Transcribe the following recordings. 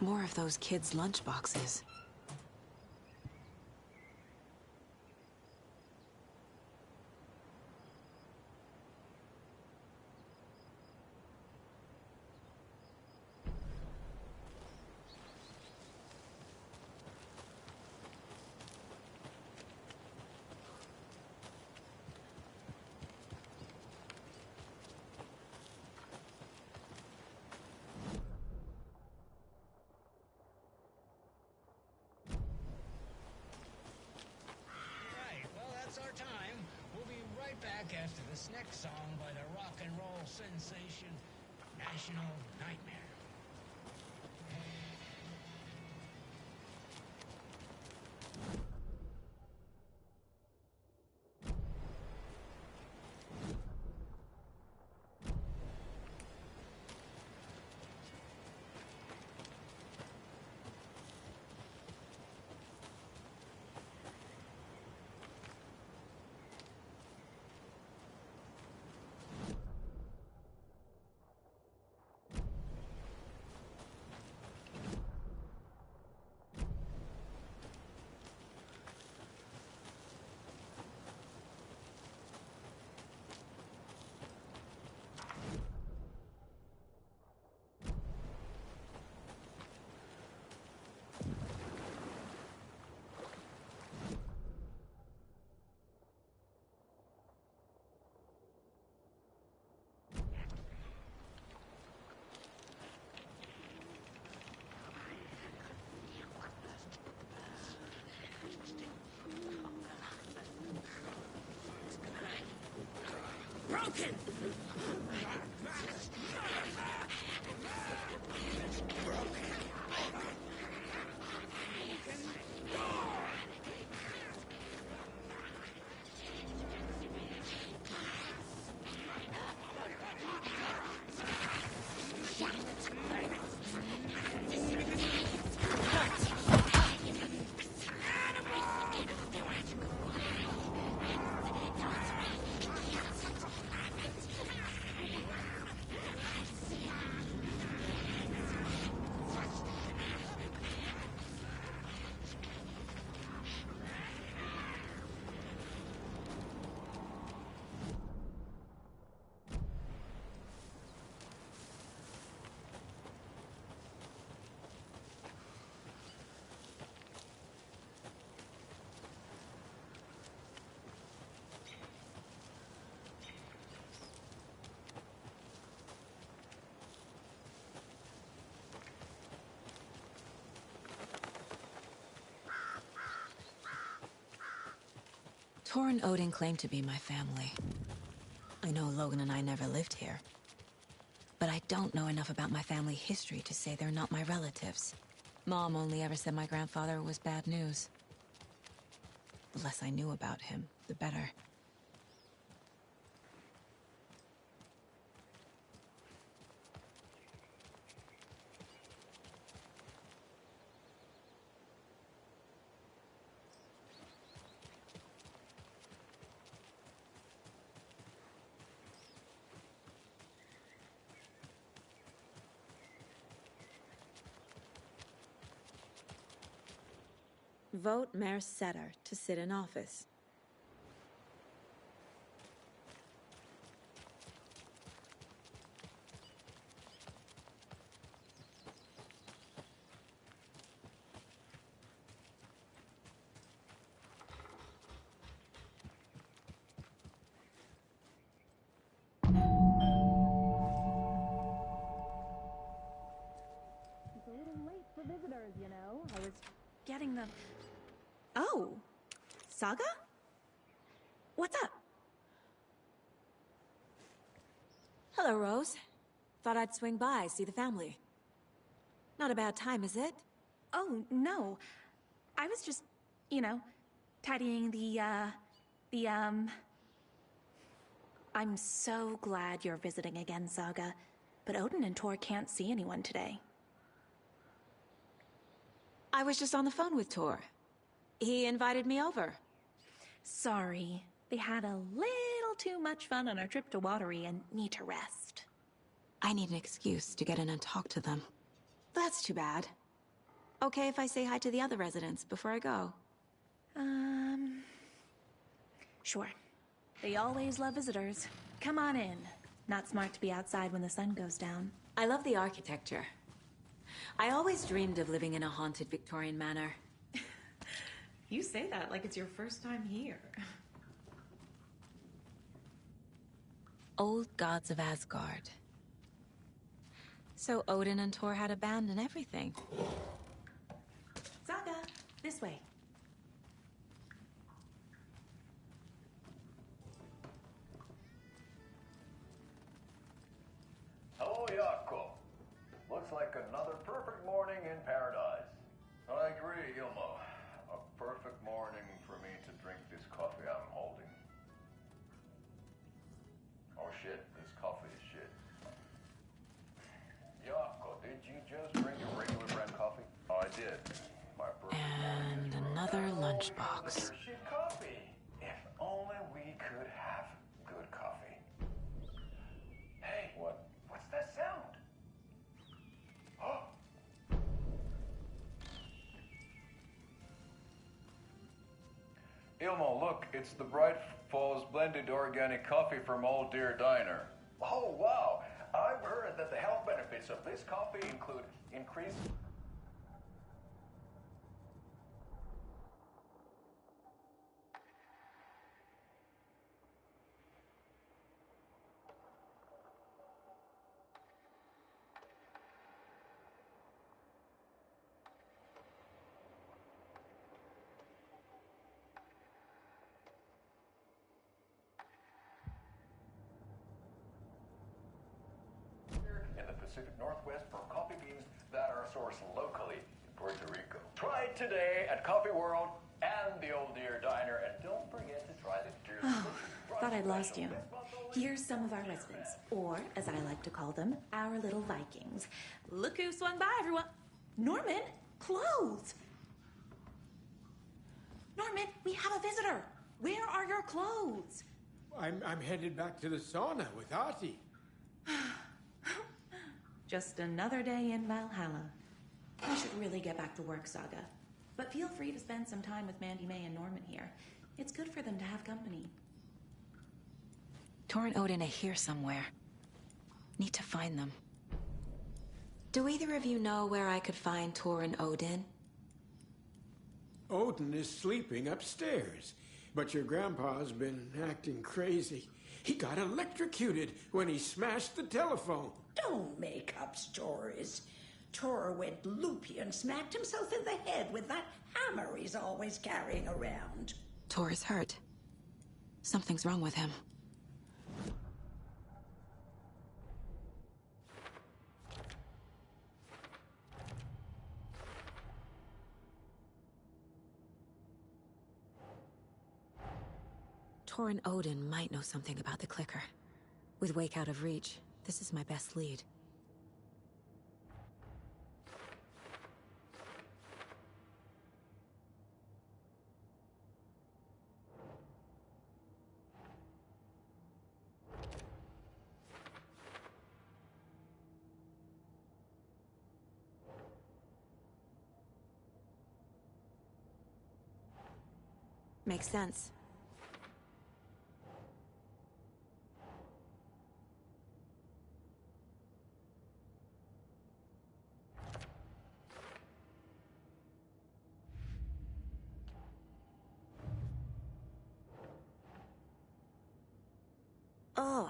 More of those kids' lunchboxes. Back after this next song by the rock and roll sensation, National Nightmare. Broken! Tor and Odin claim to be my family. I know Logan and I never lived here. But I don't know enough about my family history to say they're not my relatives. Mom only ever said my grandfather was bad news. The less I knew about him, the better. Vote Mayor Setter to sit in office. It's a little late for visitors, you know. I was getting the... Oh, Saga? What's up? Hello, Rose. Thought I'd swing by, see the family. Not a bad time, is it? Oh, no. I was just, tidying I'm so glad you're visiting again, Saga. But Odin and Tor can't see anyone today. I was just on the phone with Tor. He invited me over. Sorry. They had a little too much fun on our trip to Watery and need to rest. I need an excuse to get in and talk to them. That's too bad. Okay if I say hi to the other residents before I go? Sure. They always love visitors. Come on in. Not smart to be outside when the sun goes down. I love the architecture. I always dreamed of living in a haunted Victorian manor. You say that like it's your first time here. Old gods of Asgard. So Odin and Thor had a band and everything. Saga, this way. Hello, Jaakko. Looks like another perfect morning in paradise. I agree, Ilmo. A perfect morning for me to drink this coffee I'm holding. Oh shit, this coffee is shit. Jaakko, did you just drink a regular brand coffee? I did. My perfect And another lunchbox. shit coffee. If only we could have good coffee. Hey, what's that sound? Oh. Ilmo, look, it's the Bright Falls blended organic coffee from Old Deer Diner. Oh, wow. I've heard that the health benefits of this coffee include increased... in the Pacific Northwest for coffee beans that are sourced locally in Puerto Rico. Try it today at Coffee World and the Old Deer Diner, and don't forget to try the Deer Thought I'd lost you. Here's some of our residents, or as I like to call them, our little Vikings. Look who swung by, everyone. Norman, clothes. Norman, we have a visitor. Where are your clothes? I'm headed back to the sauna with Artie. Just another day in Valhalla. I should really get back to work, Saga. But feel free to spend some time with Mandy May and Norman here. It's good for them to have company. Thor and Odin are here somewhere. Need to find them. Do either of you know where I could find Thor and Odin? Odin is sleeping upstairs, but your grandpa's been acting crazy. He got electrocuted when he smashed the telephone. Don't make up stories. Tor went loopy and smacked himself in the head with that hammer he's always carrying around. Thor is hurt. Something's wrong with him. Thor and Odin might know something about the clicker. With Wake out of reach, this is my best lead. Makes sense. Ugh.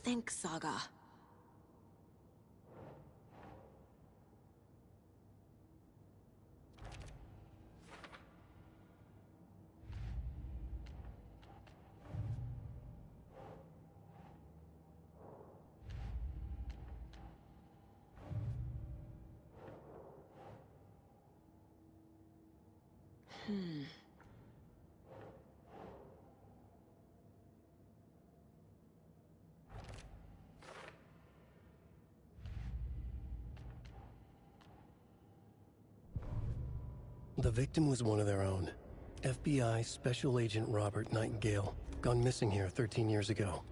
Think, Saga. The victim was one of their own. FBI Special Agent Robert Nightingale, gone missing here 13 years ago.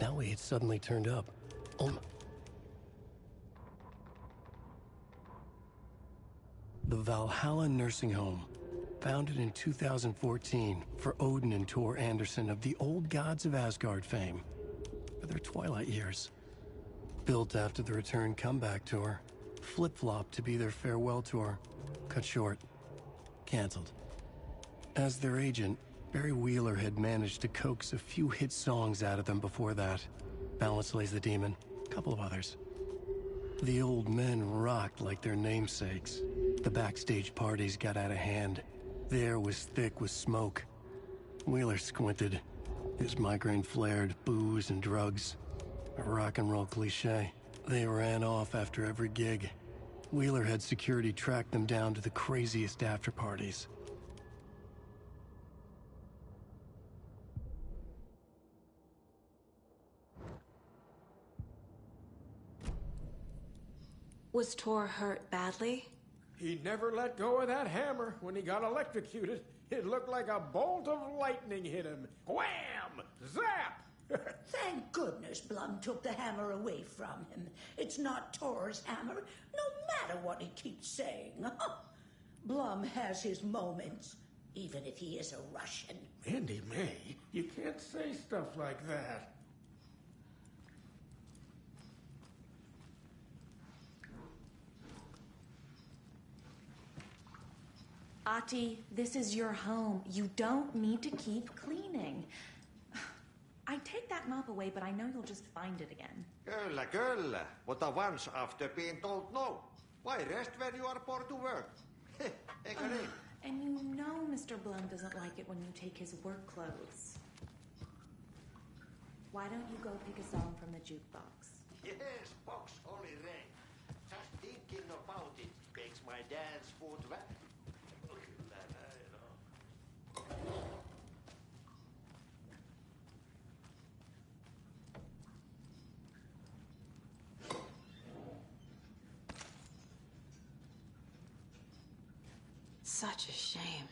Now he had suddenly turned up. The Valhalla Nursing Home, founded in 2014 for Odin and Tor Anderson of the Old Gods of Asgard fame, for their twilight years. Built after the return comeback tour, flip-flopped to be their farewell tour, cut short, canceled. As their agent, Barry Wheeler had managed to coax a few hit songs out of them before that. Balance Lays the Demon, a couple of others. The old men rocked like their namesakes. The backstage parties got out of hand. The air was thick with smoke. Wheeler squinted. His migraine flared, booze and drugs. A rock and roll cliche. They ran off after every gig. Wheeler had security track them down to the craziest after parties. Was Tor hurt badly? He never let go of that hammer when he got electrocuted. It looked like a bolt of lightning hit him. Wham! Zap! Thank goodness Blum took the hammer away from him. It's not Tor's hammer, no matter what he keeps saying. Blum has his moments, even if he is a Russian. Andy May, you can't say stuff like that. Ati, this is your home. You don't need to keep cleaning. I take that mop away, but I know you'll just find it again. Kyllä, kyllä. Mutta once after being told no. Why rest when you are poor to work? Eikö niin? And you know Mr. Blum doesn't like it when you take his work clothes. Why don't you go pick a song from the jukebox? Yes, box Holy Rain. Just thinking about it makes my dance foot wet. Kyllä näin on. Such a shame.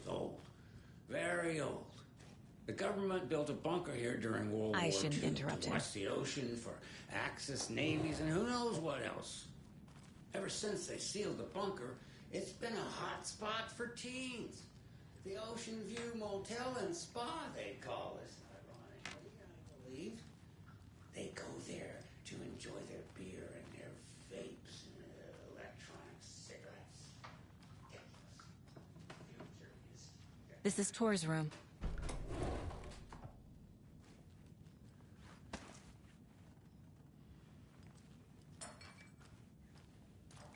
Old. Very old. The government built a bunker here during World War II. I shouldn't interrupt to him. watch the ocean for Axis navies and who knows what else. Ever since they sealed the bunker, it's been a hot spot for teens. The Ocean View Motel and Spa, they call it. Ironically, I believe. They go there to enjoy their beer and their vapes and their electronic cigarettes. Future is... This is Tor's room.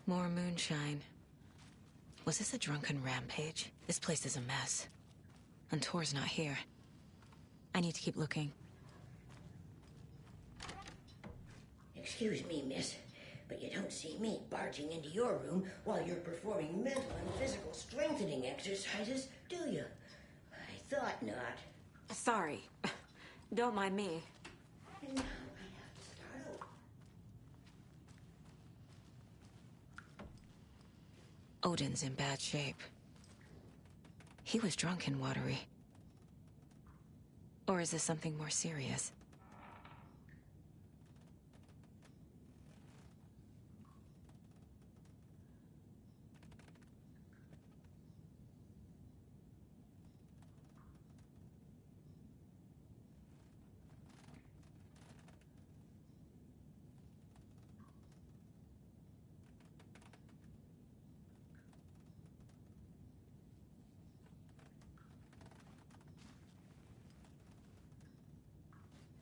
More moonshine. Was this a drunken rampage? This place is a mess. And Tor's not here. I need to keep looking. Excuse me, miss, but you don't see me barging into your room while you're performing mental and physical strengthening exercises, do you? I thought not. Sorry. Don't mind me. And now I have to start over. Odin's in bad shape. He was drunk and watery. Or is this something more serious?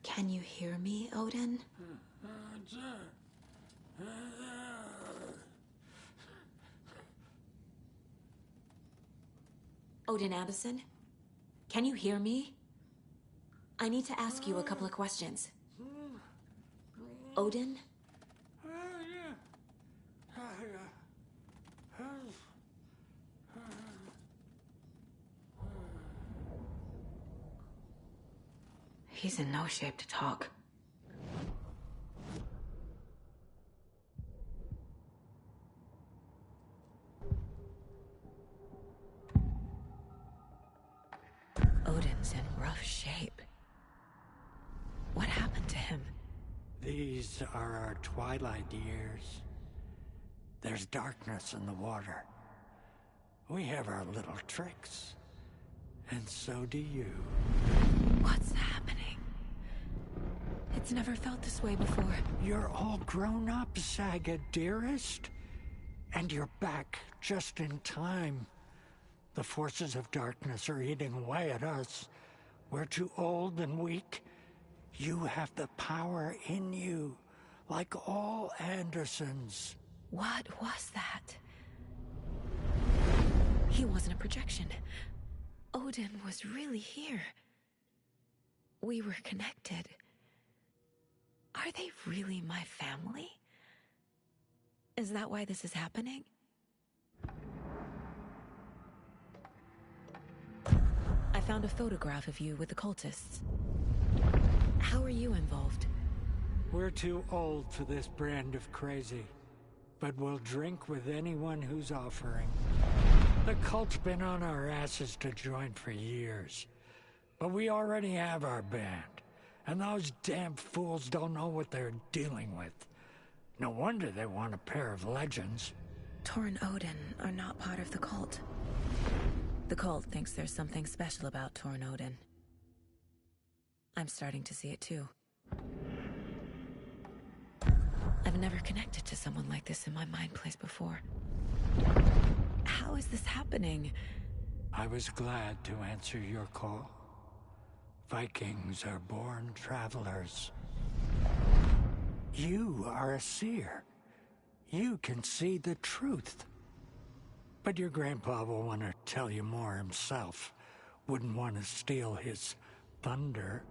Can you hear me, Odin? Odin Anderson? Can you hear me? I need to ask you a couple of questions. Odin? He's in no shape to talk. Odin's in rough shape. What happened to him? These are our twilight years. There's darkness in the water. We have our little tricks. And so do you. What's happening? It's never felt this way before. You're all grown up, Saga, dearest. And you're back just in time. The forces of darkness are eating away at us. We're too old and weak. You have the power in you, like all Andersons. What was that? He wasn't a projection. Odin was really here. We were connected. Are they really my family? Is that why this is happening? I found a photograph of you with the cultists. How are you involved? We're too old for this brand of crazy, but we'll drink with anyone who's offering. The cult's been on our asses to join for years, but we already have our band, and those damn fools don't know what they're dealing with. No wonder they want a pair of legends. Tor and Odin are not part of the cult. The cult thinks there's something special about Tor and Odin. I'm starting to see it too. I've never connected to someone like this in my mind place before. How is this happening? I was glad to answer your call. Vikings are born travelers. You are a seer. You can see the truth. But your grandpa will want to tell you more himself. Wouldn't want to steal his thunder.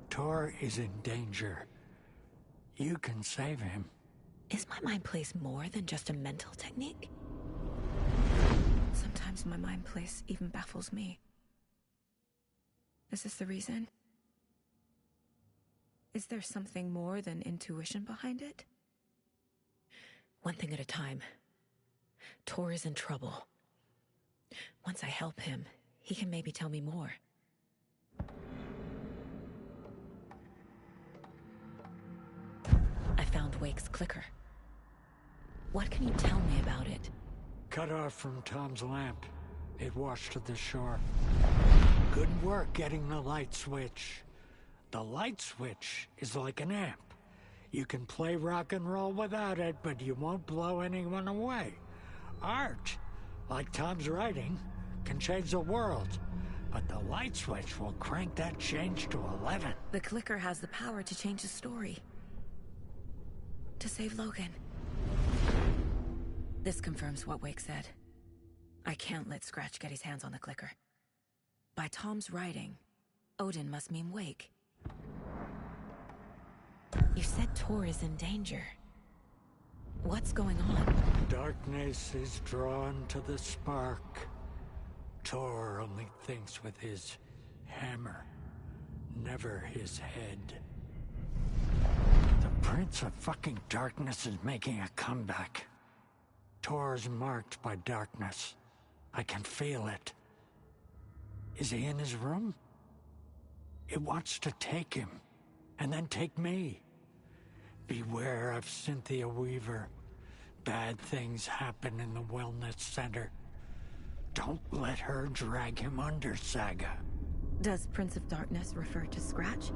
Tor is in danger. You can save him. Is my mind place more than just a mental technique? Sometimes my mind place even baffles me. Is this the reason? Is there something more than intuition behind it? One thing at a time. Tor is in trouble. Once I help him, he can maybe tell me more. I found Wake's clicker. What can you tell me about it? Cut off from Tom's lamp. It washed to the shore. Good work getting the light switch. The light switch is like an amp. You can play rock and roll without it, but you won't blow anyone away. Art, like Tom's writing, can change the world. But the light switch will crank that change to 11. The clicker has the power to change the story. To save Logan. This confirms what Wake said. I can't let Scratch get his hands on the clicker. By Tom's writing, Odin must mean Wake. You said Tor is in danger. What's going on? Darkness is drawn to the spark. Tor only thinks with his hammer, never his head. The Prince of fucking Darkness is making a comeback. Tor's marked by darkness. I can feel it. Is he in his room? It wants to take him, and then take me. Beware of Cynthia Weaver. Bad things happen in the wellness center. Don't let her drag him under, Saga. Does Prince of Darkness refer to Scratch?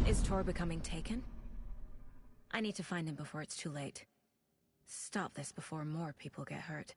Is Tor becoming taken? I need to find him before it's too late. Stop this before more people get hurt.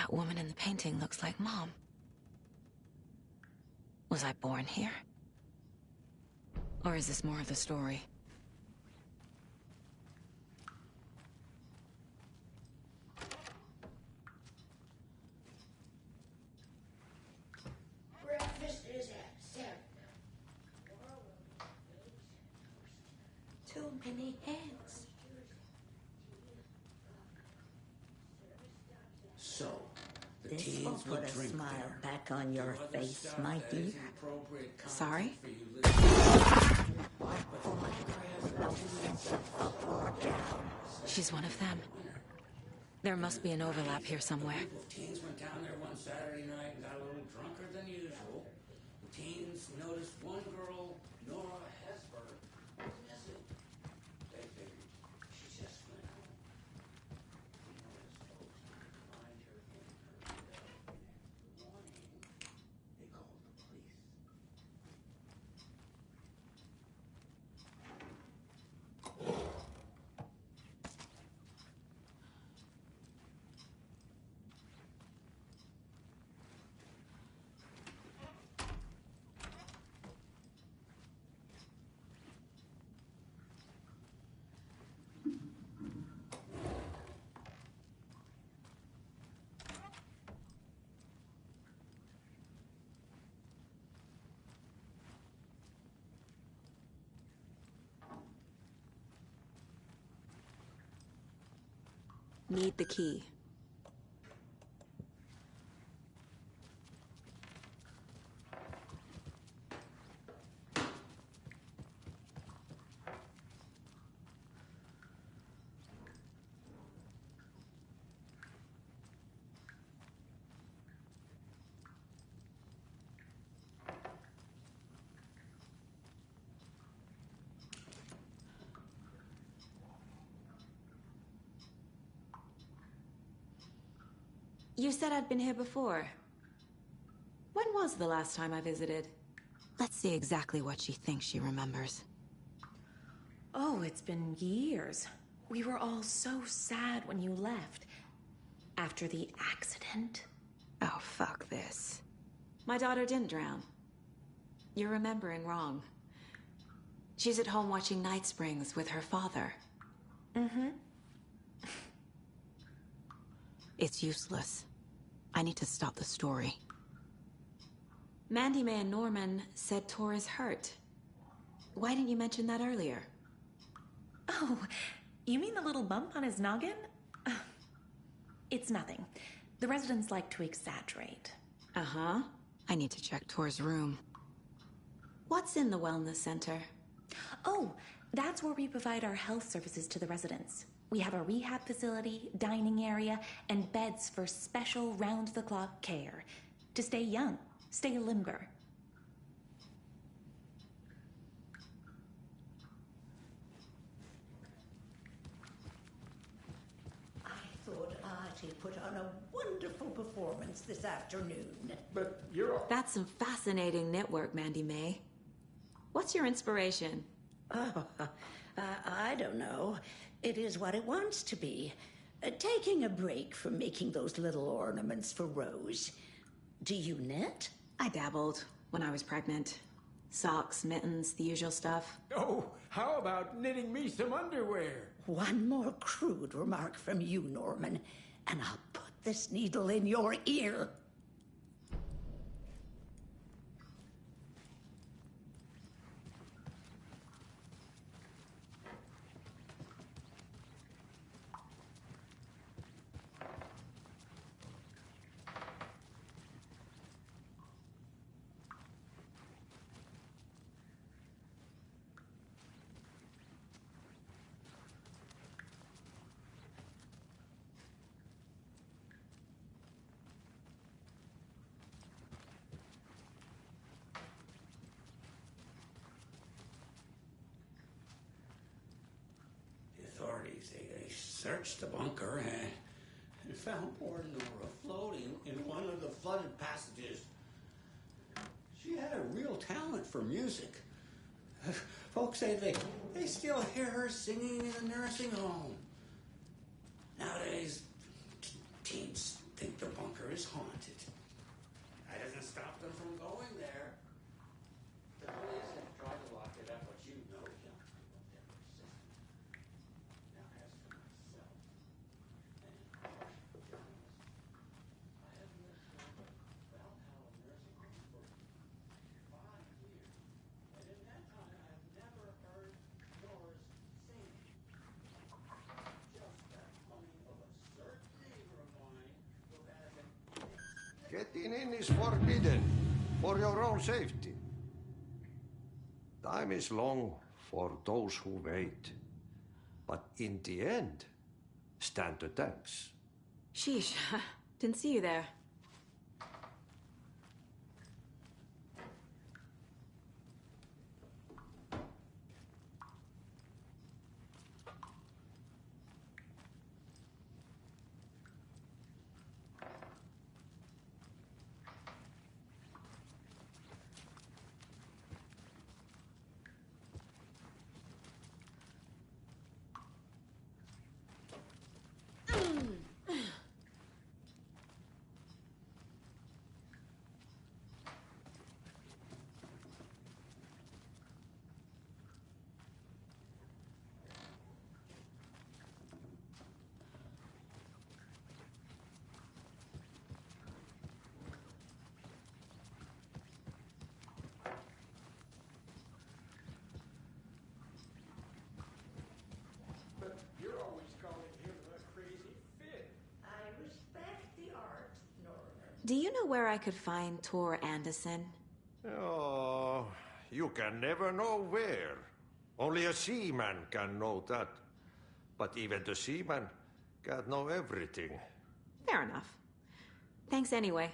That woman in the painting looks like Mom. Was I born here? Or is this more of the story? Breakfast is at 7. Too many heads. So, the This will teens would put a drink smile there. back on your Do other face, stuff my that dear. is inappropriate content Sorry? for you listeners. She's one of them. There must be an overlap here somewhere. A group of teens went down there one Saturday night and got a little drunker than usual. The teens noticed one girl, Nora Hesper, was missing. They figured she just went home. We noticed folks couldn't find her in her cell. Next morning, they called the police. Need the key. You said I'd been here before. When was the last time I visited? Let's see exactly what she thinks she remembers. Oh, it's been years. We were all so sad when you left. After the accident. Oh, fuck this. My daughter didn't drown. You're remembering wrong. She's at home watching Night Springs with her father. Mm-hmm. It's useless. I need to stop the story. Mandy May and Norman said Tor is hurt. Why didn't you mention that earlier? Oh, you mean the little bump on his noggin? It's nothing. The residents like to exaggerate. Uh-huh. I need to check Tor's room. What's in the wellness center? Oh, that's where we provide our health services to the residents. We have a rehab facility, dining area, and beds for special round-the-clock care. To stay young, stay limber. I thought Artie put on a wonderful performance this afternoon. But you're all... That's some fascinating network, Mandy May. What's your inspiration? Oh, I don't know. It is what it wants to be. Taking a break from making those little ornaments for Rose. Do you knit? I dabbled when I was pregnant. Socks, mittens, the usual stuff. Oh, how about knitting me some underwear? One more crude remark from you, Norman, and I'll put this needle in your ear. They searched the bunker and found poor Nora floating in one of the flooded passages. She had a real talent for music. Folks say they still hear her singing in a nursing home. Nowadays, teens think the bunker Getting in is forbidden, for your own safety. Time is long for those who wait. But in the end, stand the thanks. Sheesh, didn't see you there. You're always calling him a crazy fit. I respect the art, Norman. Do you know where I could find Tor Anderson? Oh, you can never know where. Only a seaman can know that. But even the seaman can't know everything. Fair enough. Thanks anyway.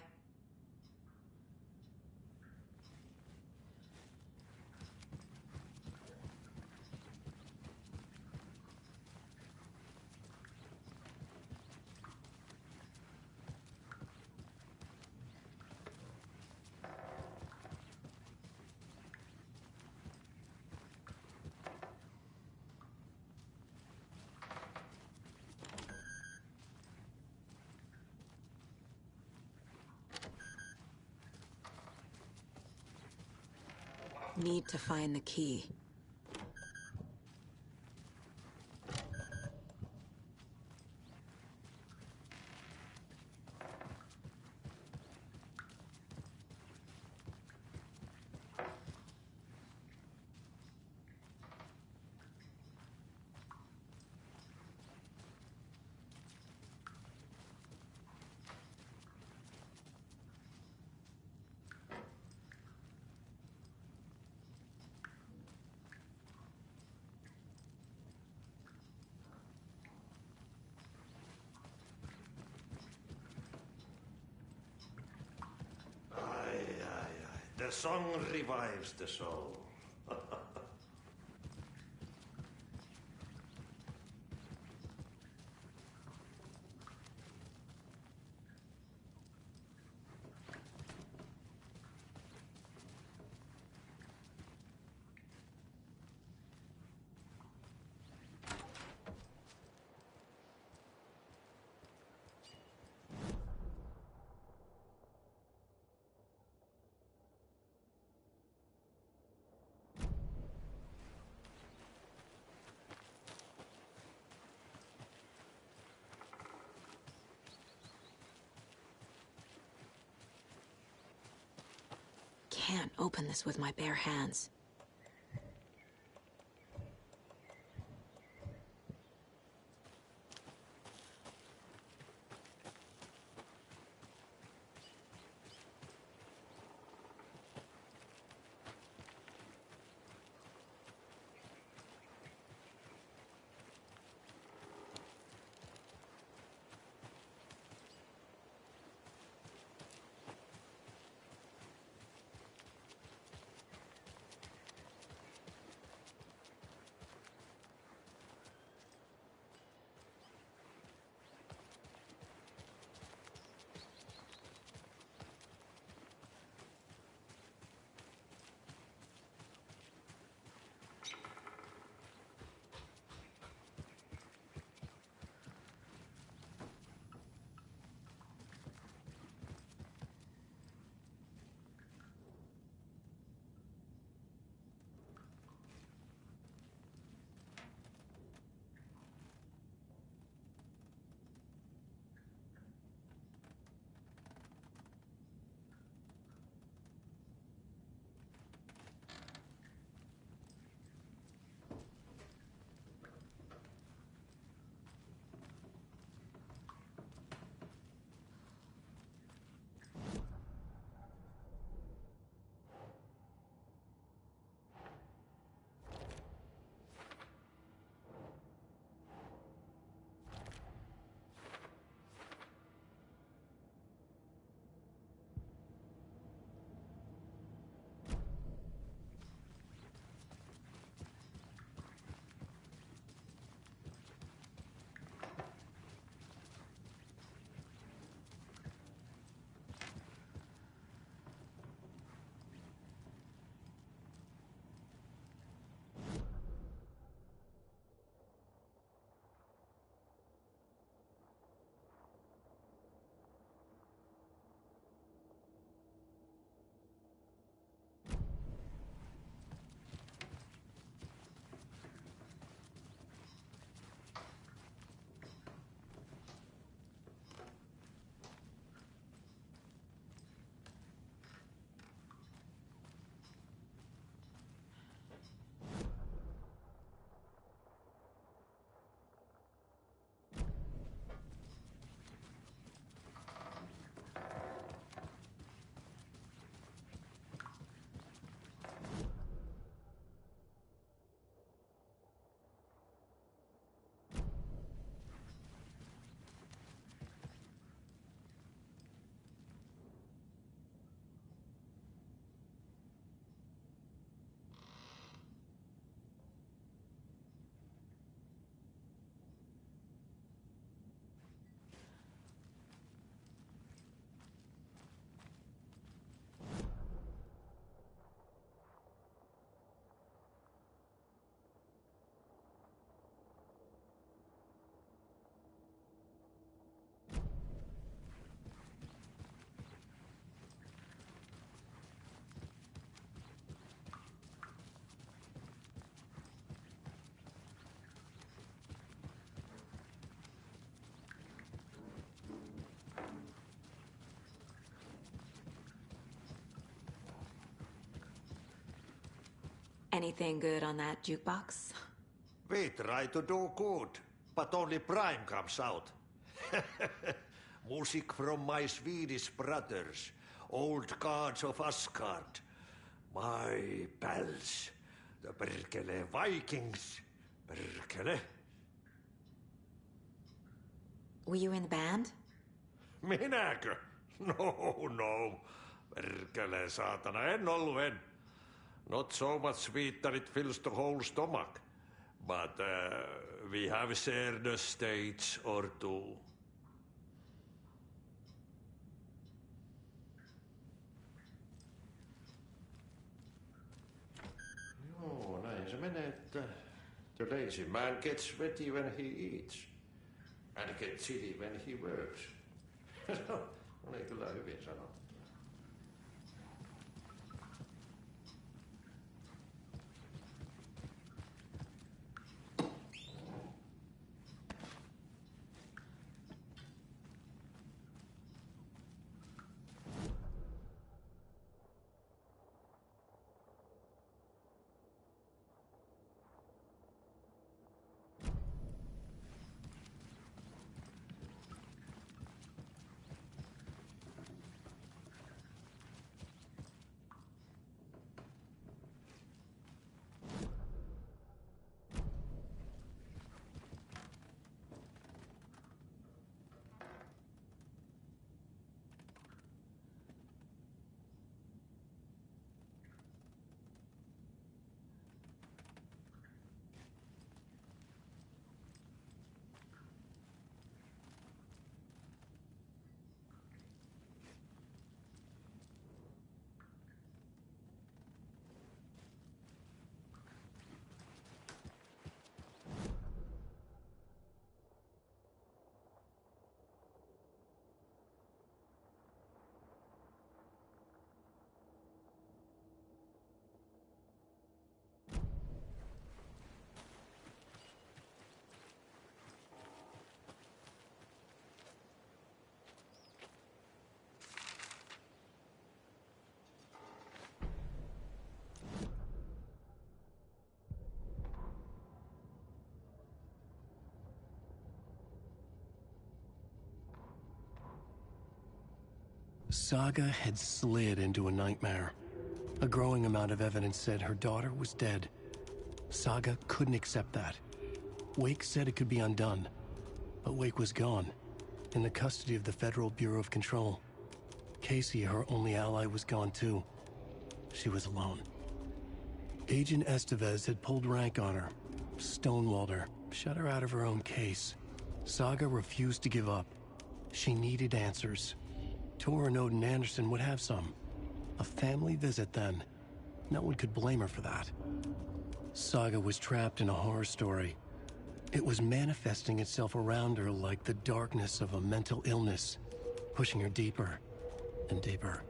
Need to find the key. The song revives the soul. Can't open this with my bare hands. Anything good on that jukebox? We try to do good, but only Prime comes out. Music from my Swedish brothers, old gods of Asgard. My pals, the Perkele Vikings. Perkele. Were you in the band? Minäkö? No. Perkele, saatana, en ollut en. Not so much sweet that it fills the whole stomach. But we have shared a stage or two. Joo, näin se menee, että the lazy man gets sweaty when he eats. And gets silly when he works. Oli kyllä hyvin sanottu. Saga had slid into a nightmare. A growing amount of evidence said her daughter was dead. Saga couldn't accept that. Wake said it could be undone. But Wake was gone, in the custody of the Federal Bureau of Control. Casey, her only ally, was gone too. She was alone. Agent Estevez had pulled rank on her, stonewalled her, shut her out of her own case. Saga refused to give up. She needed answers. Tor and Odin Anderson would have some. A family visit, then. No one could blame her for that. Saga was trapped in a horror story. It was manifesting itself around her like the darkness of a mental illness, pushing her deeper and deeper.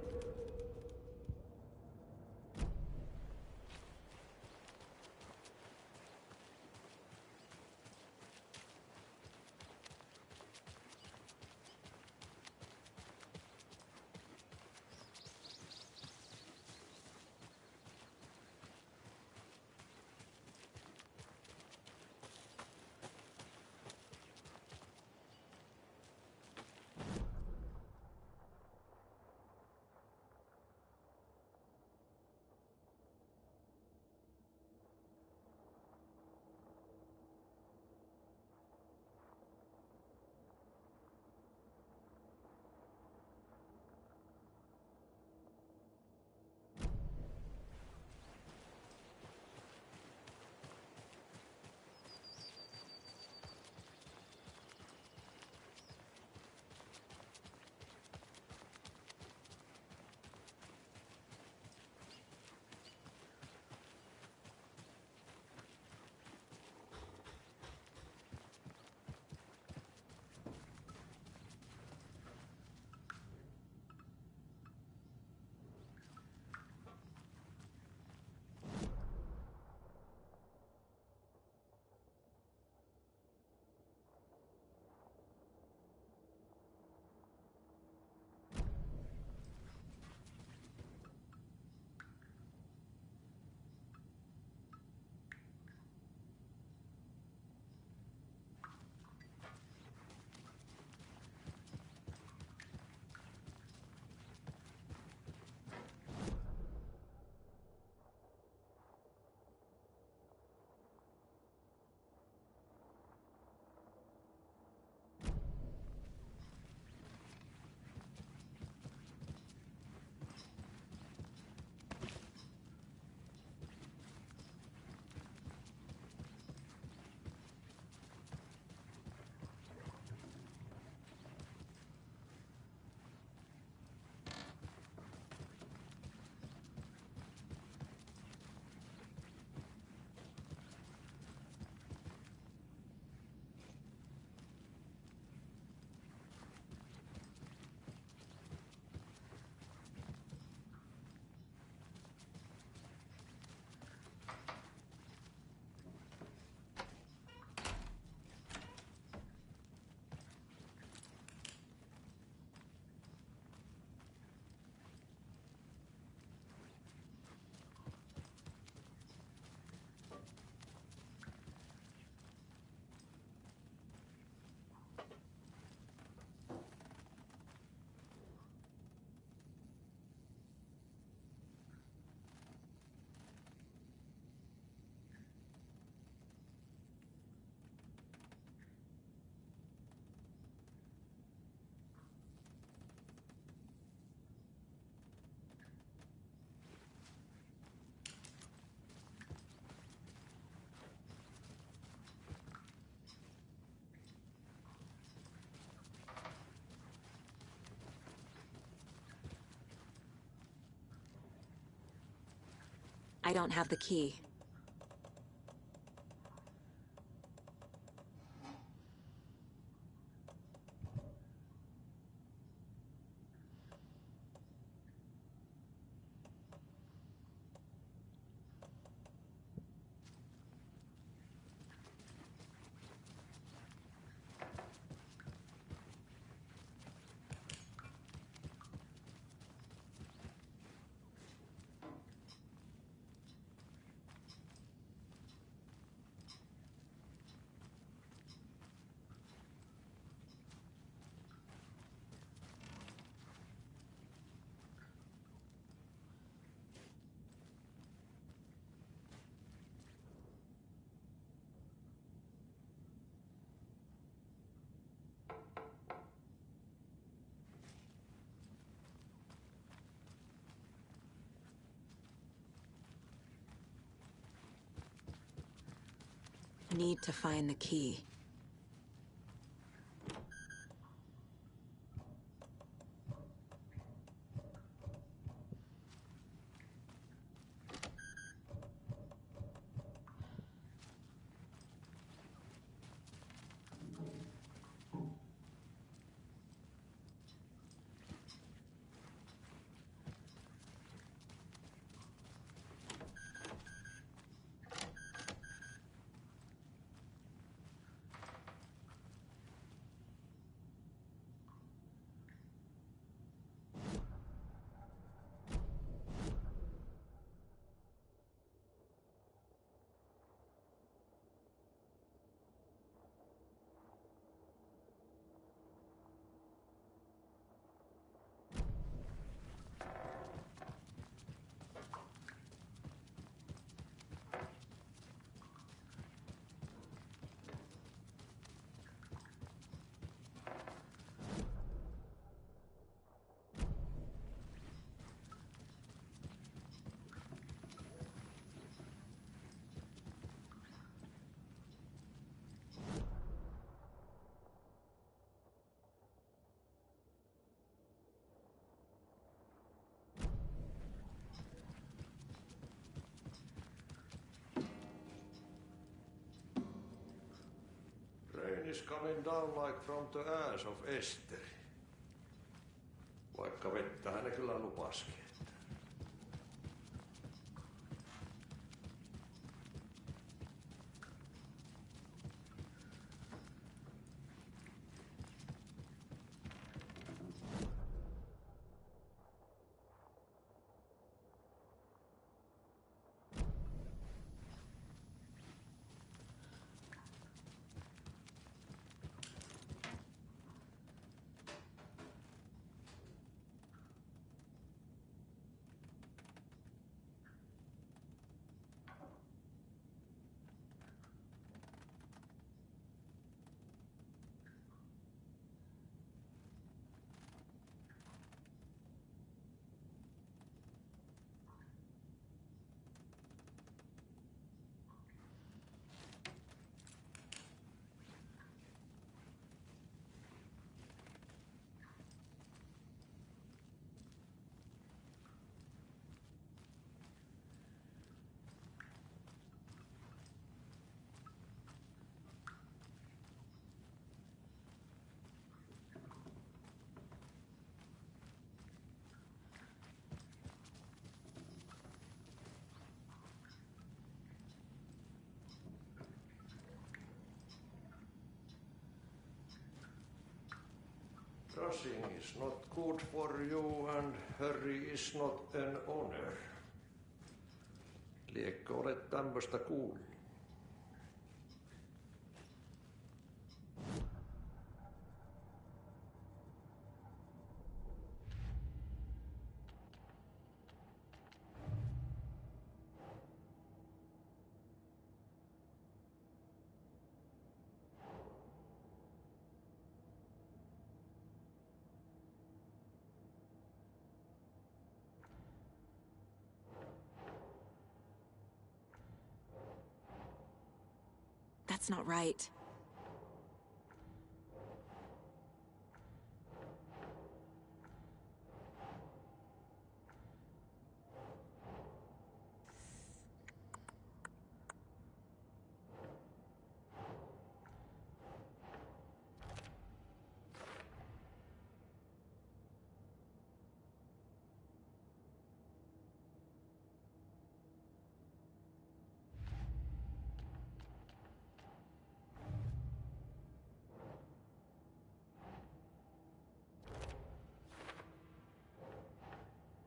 I don't have the key. Need to find the key. Rain is coming down like from the ass of Esteri. Vaikka vettä hän kyllä lupaskin. Rushing is not good for you and hurry is not an honor. Liekkö olet tämmöstä kuullut? That's not right.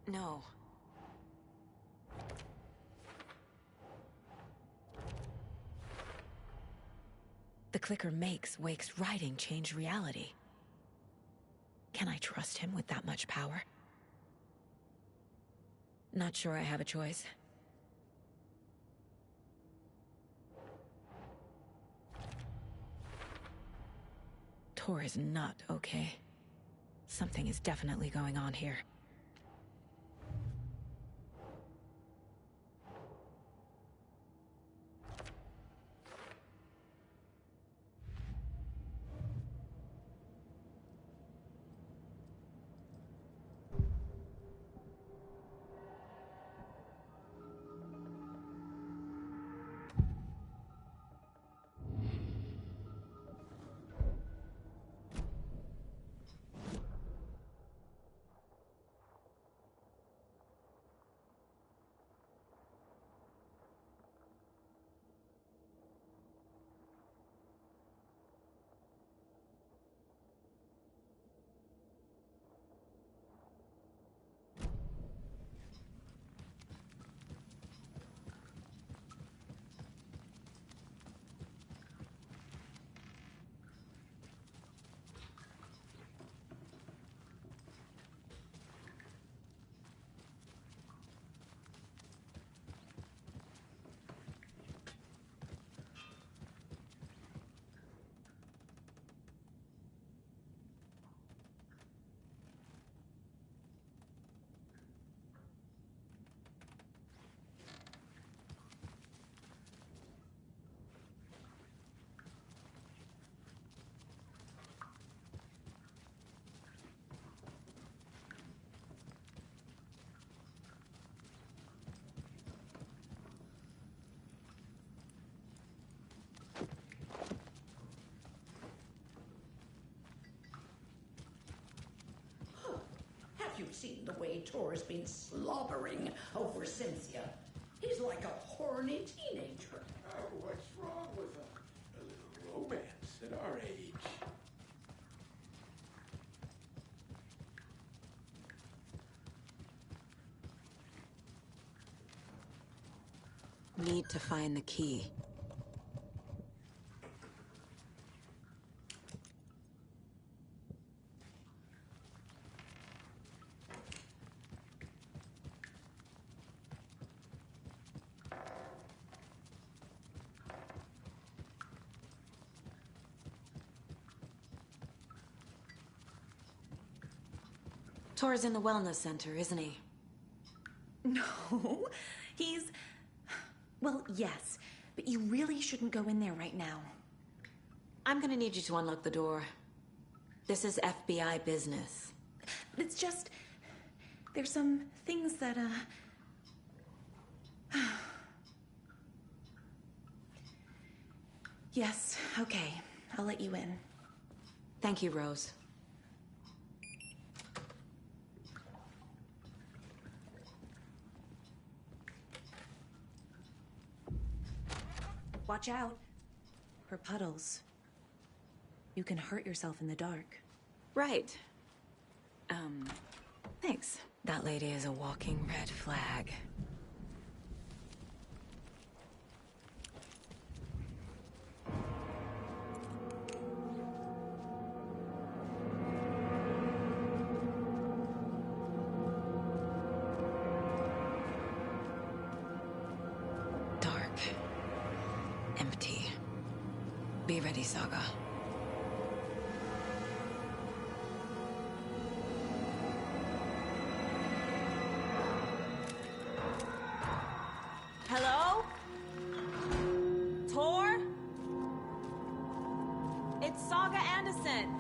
No. The clicker makes Wake's writing change reality. Can I trust him with that much power? Not sure I have a choice. Tor is not okay. Something is definitely going on here. Have you seen the way Tor's been slobbering over Cynthia? He's like a horny teenager. Oh, what's wrong with a little romance at our age? Need to find the key. Tor's in the wellness center, isn't he? No, he's... Well, yes, but you really shouldn't go in there right now. I'm gonna need you to unlock the door. This is FBI business. It's just... There's some things that, Yes, okay. I'll let you in. Thank you, Rose. Watch out. For puddles. You can hurt yourself in the dark. Right. Thanks. That lady is a walking red flag. Dark. Empty. Be ready, Saga. Hello? Tor? It's Saga Anderson.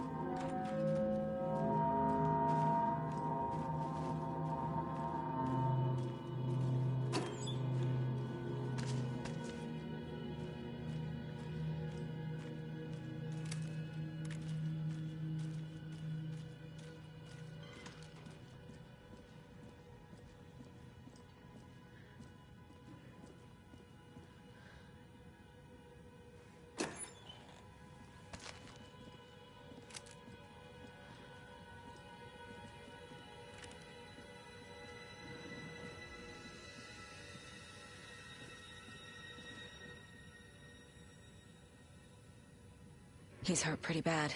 He's hurt pretty bad.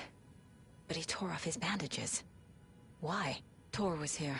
But he tore off his bandages. Why? Tor was here.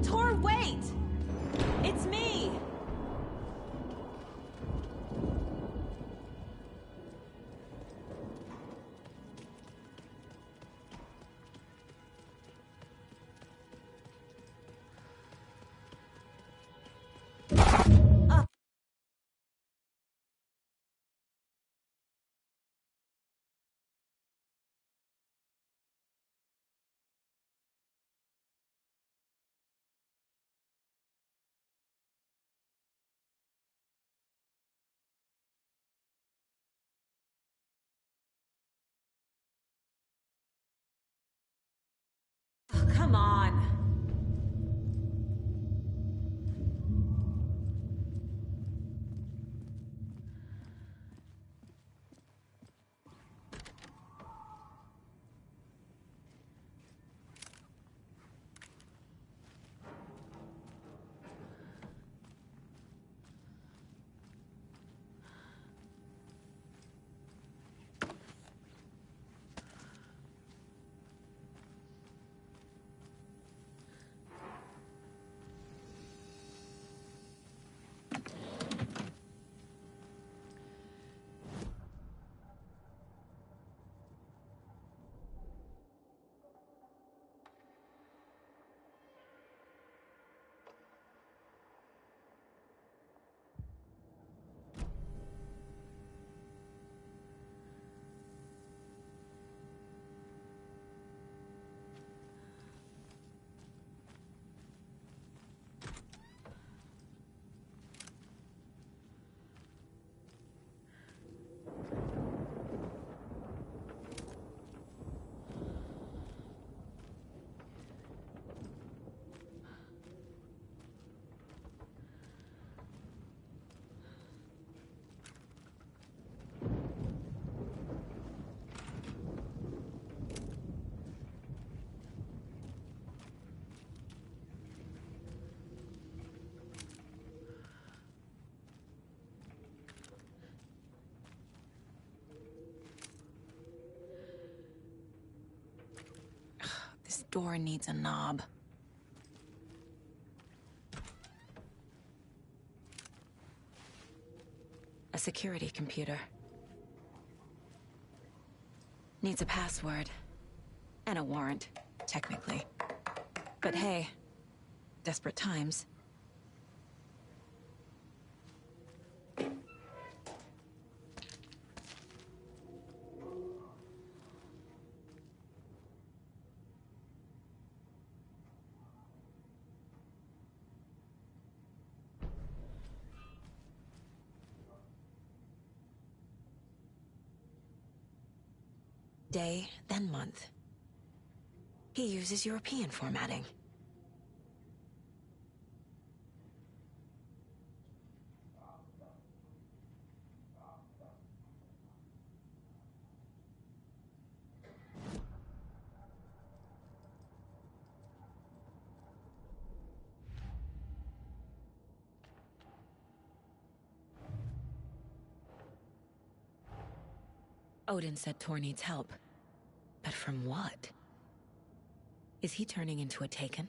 Tor, wait! It's me! Come on. This door needs a knob. A security computer. Needs a password. And a warrant, technically. But hey, desperate times. day, then month. He uses European formatting. Odin said Tor needs help. But from what? Is he turning into a Taken?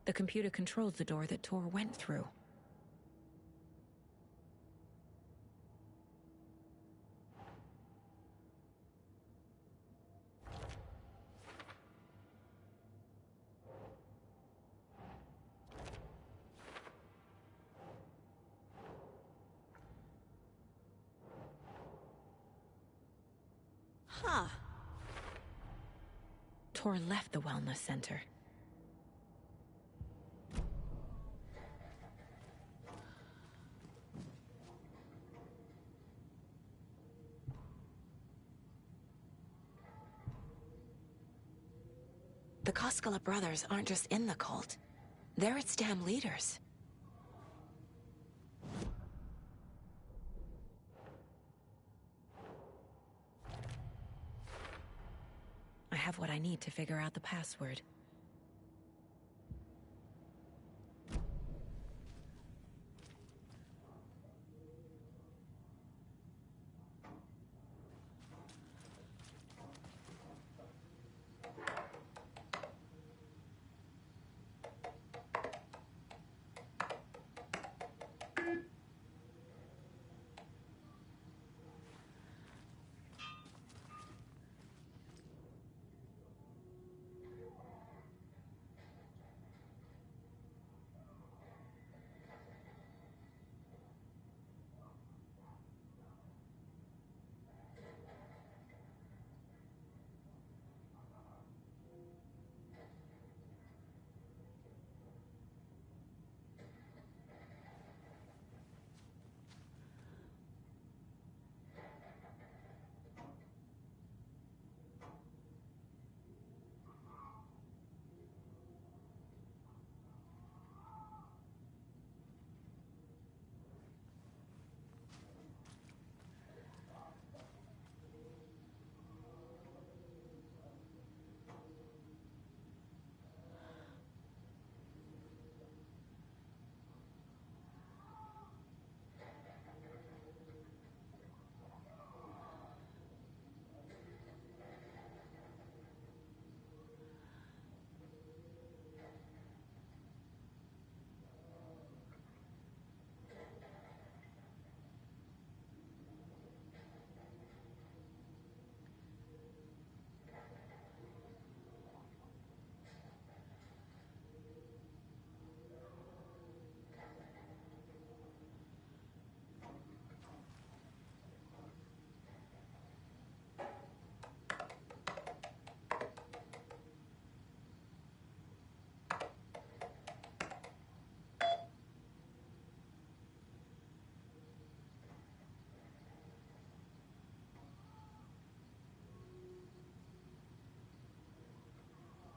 The computer controls the door that Tor went through. Huh. Tor left the wellness center. The Koskela brothers aren't just in the cult. They're its damn leaders. I have what I need to figure out the password.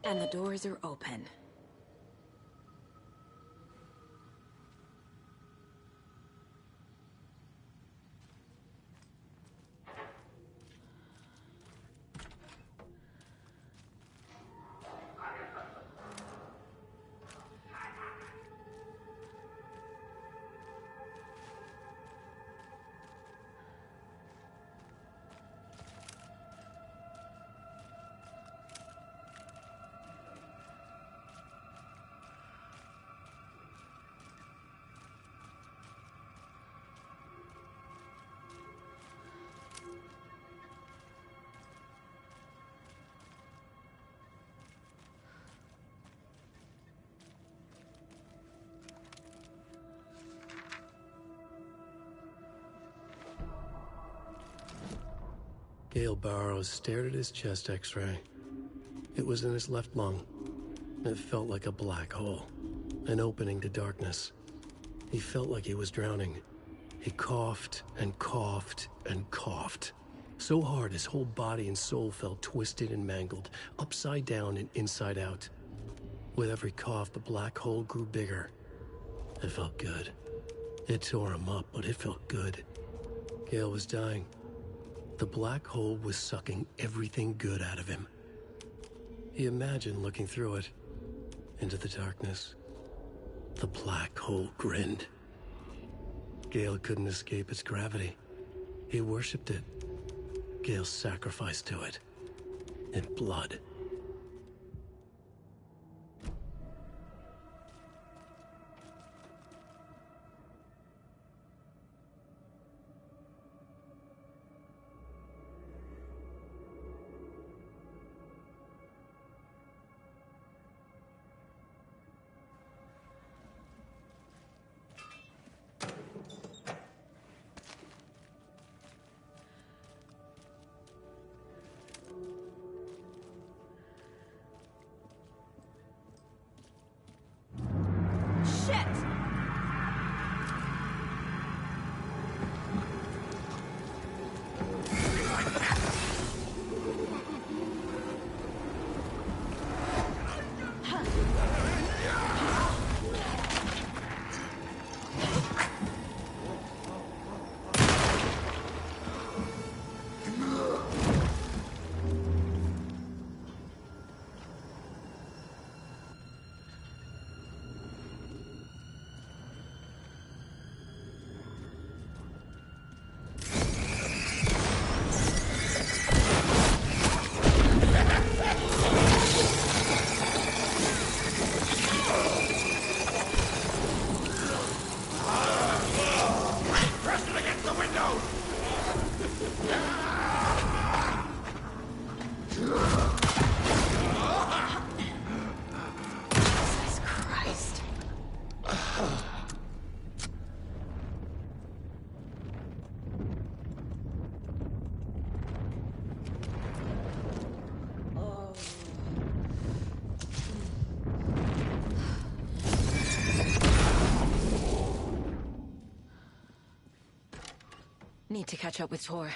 And the doors are open. Gale Barrows stared at his chest x-ray. It was in his left lung. It felt like a black hole, an opening to darkness. He felt like he was drowning. He coughed and coughed and coughed. So hard his whole body and soul felt twisted and mangled, upside down and inside out. With every cough, the black hole grew bigger. It felt good. It tore him up, but it felt good. Gale was dying. The black hole was sucking everything good out of him. He imagined looking through it, into the darkness. The black hole grinned. Gale couldn't escape its gravity. He worshipped it. Gale sacrificed to it. In blood. Need to catch up with Tor.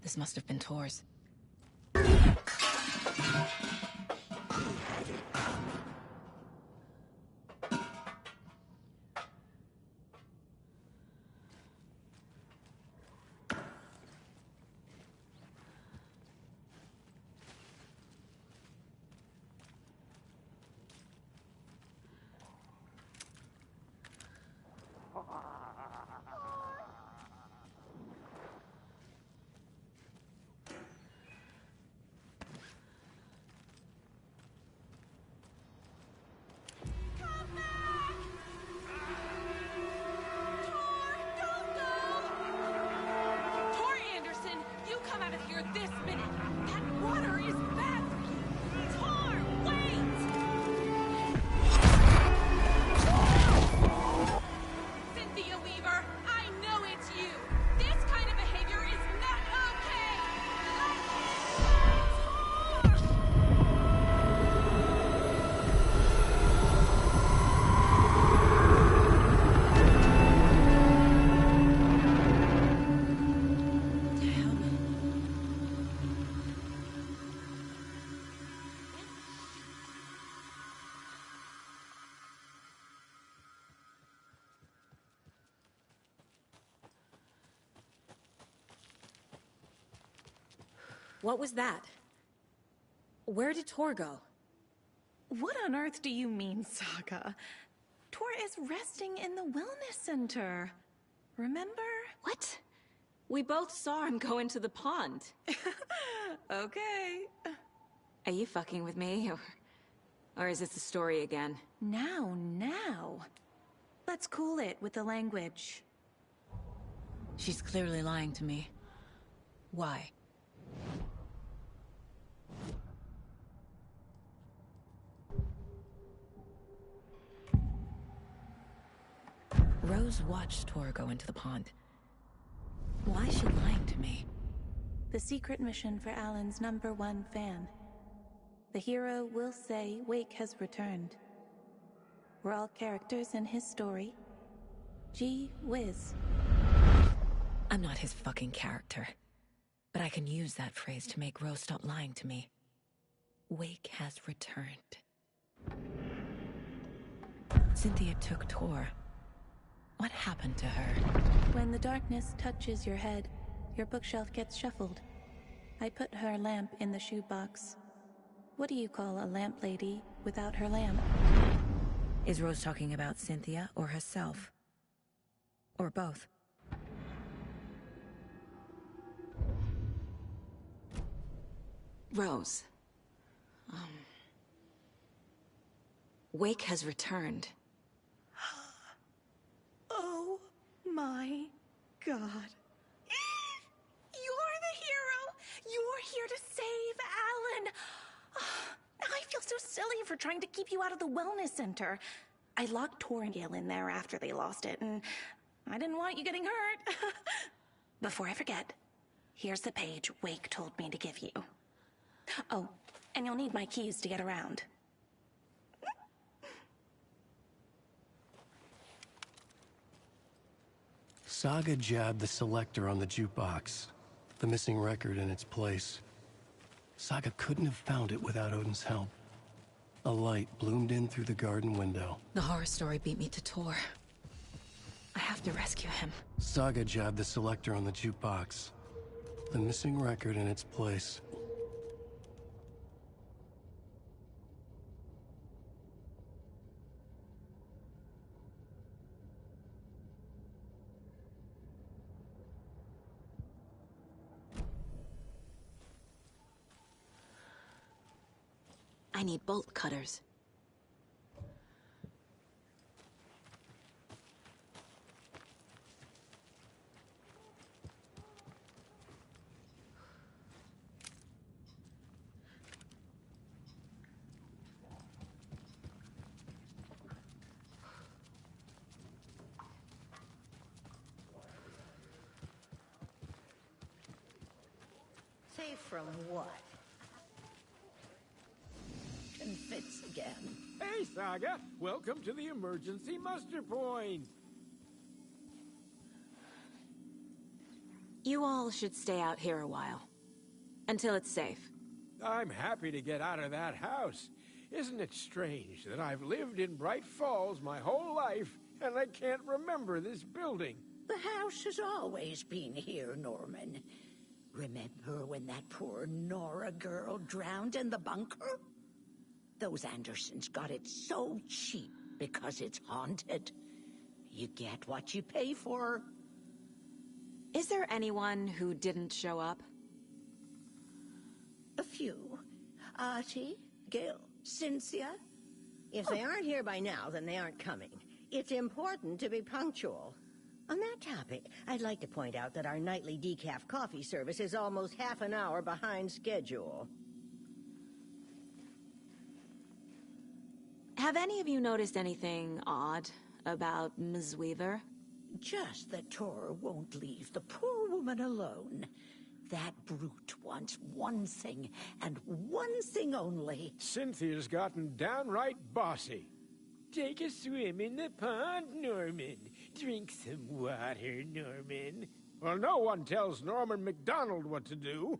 This must have been Tor's. What was that? Where did Tor go? What on earth do you mean, Saga? Tor is resting in the wellness center. Remember? What? We both saw him go into the pond. Okay. Are you fucking with me, or is this the story again? Now. Let's cool it with the language. She's clearly lying to me. Why? Rose watched Tor go into the pond. Why is she lying to me? The secret mission for Alan's #1 fan. The hero will say Wake has returned. We're all characters in his story. Gee whiz. I'm not his fucking character. But I can use that phrase to make Rose stop lying to me. Wake has returned. Cynthia took Tor. What happened to her? When the darkness touches your head, your bookshelf gets shuffled. I put her lamp in the shoebox. What do you call a lamp lady without her lamp? Is Rose talking about Cynthia or herself? Or both? Rose. Wake has returned. Oh my God. You're the hero! You're here to save Alan! I feel so silly for trying to keep you out of the wellness center. I locked Tor and Gail in there after they lost it, and I didn't want you getting hurt. Before I forget, here's the page Wake told me to give you. Oh, and you'll need my keys to get around. Saga jabbed the selector on the jukebox, the missing record in its place. Saga couldn't have found it without Odin's help. A light bloomed in through the garden window. The horror story beat me to Tor. I have to rescue him. Saga jabbed the selector on the jukebox, the missing record in its place. I need bolt cutters. Safe from what? Fits again. Hey, Saga! Welcome to the emergency muster point! You all should stay out here a while. Until it's safe. I'm happy to get out of that house. Isn't it strange that I've lived in Bright Falls my whole life, and I can't remember this building? The house has always been here, Norman. Remember when that poor Nora girl drowned in the bunker? Those Andersons got it so cheap because it's haunted. You get what you pay for. Is there anyone who didn't show up? A few. Artie, Gail, Cynthia. If they aren't here by now, then they aren't coming. It's important to be punctual. On that topic, I'd like to point out that our nightly decaf coffee service is almost half an hour behind schedule. Have any of you noticed anything odd about Ms. Weaver? Just that Tor won't leave the poor woman alone. That brute wants one thing, and one thing only. Cynthia's gotten downright bossy. Take a swim in the pond, Norman. Drink some water, Norman. Well, no one tells Norman MacDonald what to do.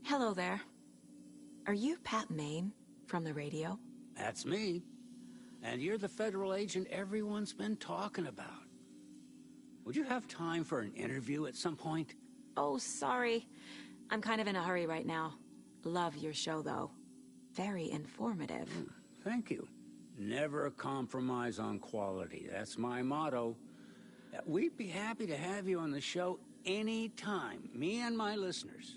Hello there. Are you Pat Maine from the radio? That's me. And you're the federal agent everyone's been talking about. Would you have time for an interview at some point? Oh, sorry. I'm kind of in a hurry right now. Love your show, though. Very informative. Thank you. Never compromise on quality. That's my motto. We'd be happy to have you on the show anytime, me and my listeners.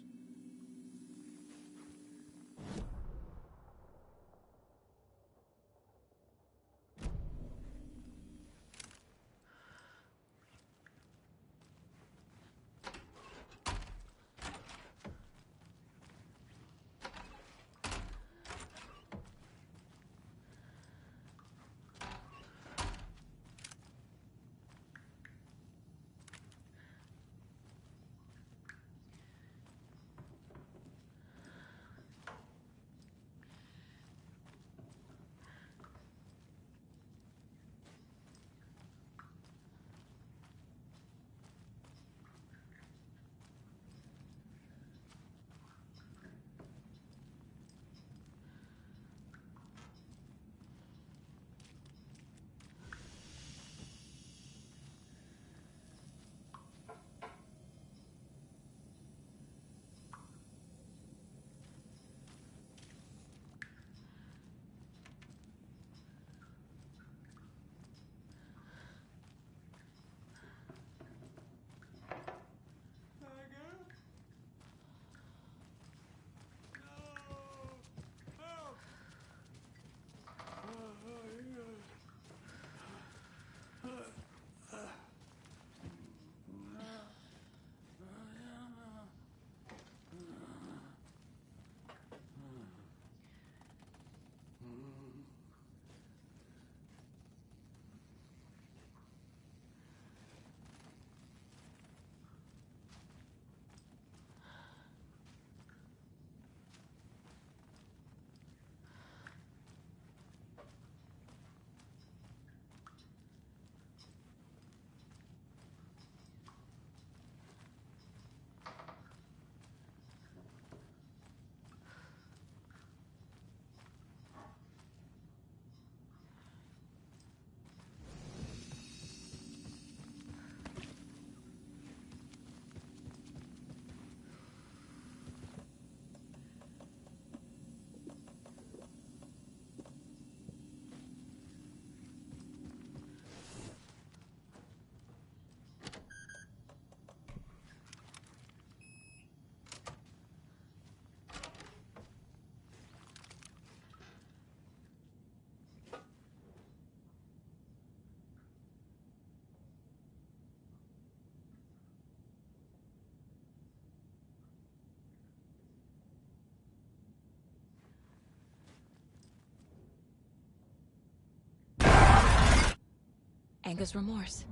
Anger's remorse.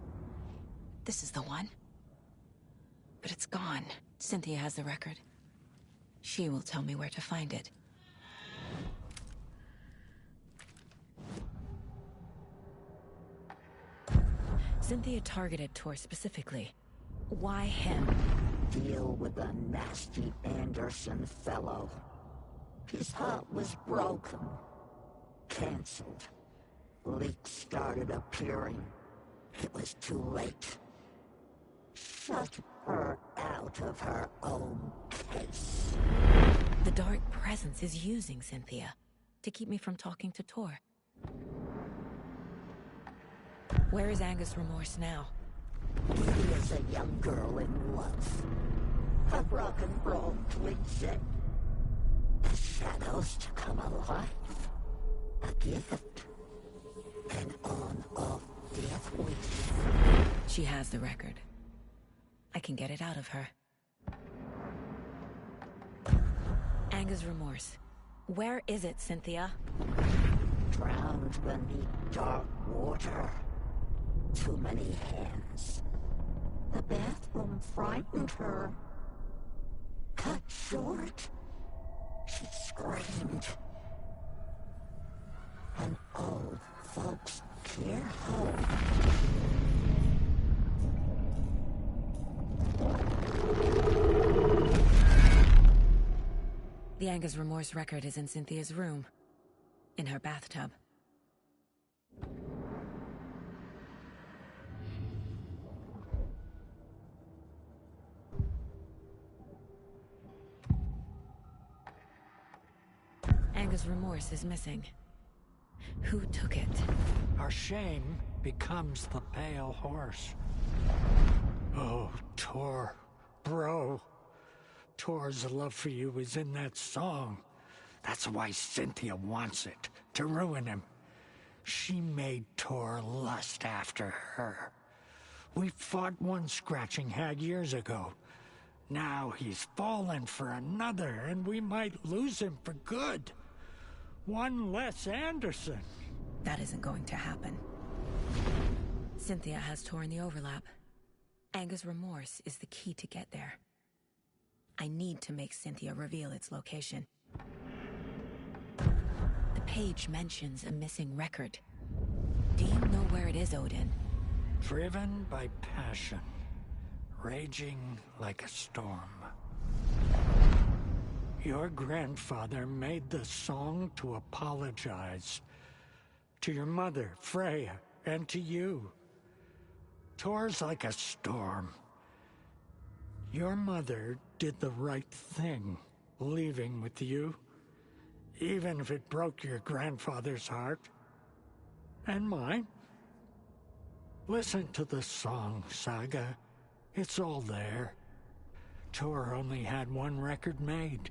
This is the one. But it's gone. Cynthia has the record. She will tell me where to find it. Cynthia targeted Tor specifically. Why him? Deal with the nasty Anderson fellow. His heart was broken. Cancelled. Leaks started appearing. It was too late. Shut her out of her own case. The dark presence is using Cynthia to keep me from talking to Tor. Where is Anger's remorse now? He is a young girl in love. A rock and roll twin. The shadows to come alive. A gift. An on-off death wish. She has the record. I can get it out of her. Anger's remorse. Where is it, Cynthia? Drowned beneath dark water. Too many hands. The bathroom frightened her. Cut short. She screamed. An old folks' care home. The Anger's remorse record is in Cynthia's room. In her bathtub. Anger's remorse is missing. Who took it? Our shame becomes the pale horse. Oh, Tor. Bro. Tor's love for you is in that song. That's why Cynthia wants it, to ruin him. She made Tor lust after her. We fought one scratching hag years ago. Now he's fallen for another, and we might lose him for good. One less Anderson. That isn't going to happen. Cynthia has Tor in the overlap. Anger's remorse is the key to get there. I need to make Cynthia reveal its location. The page mentions a missing record. Do you know where it is, Odin? Driven by passion. Raging like a storm. Your grandfather made the song to apologize. To your mother, Freya, and to you. Tor's like a storm. Your mother did the right thing, leaving with you. Even if it broke your grandfather's heart. And mine. Listen to the song, Saga. It's all there. Tor only had one record made.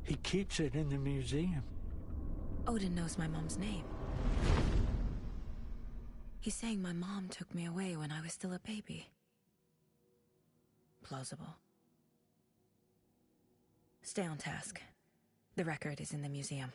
He keeps it in the museum. Odin knows my mom's name. He's saying my mom took me away when I was still a baby. Plausible. Stay on task. The record is in the museum.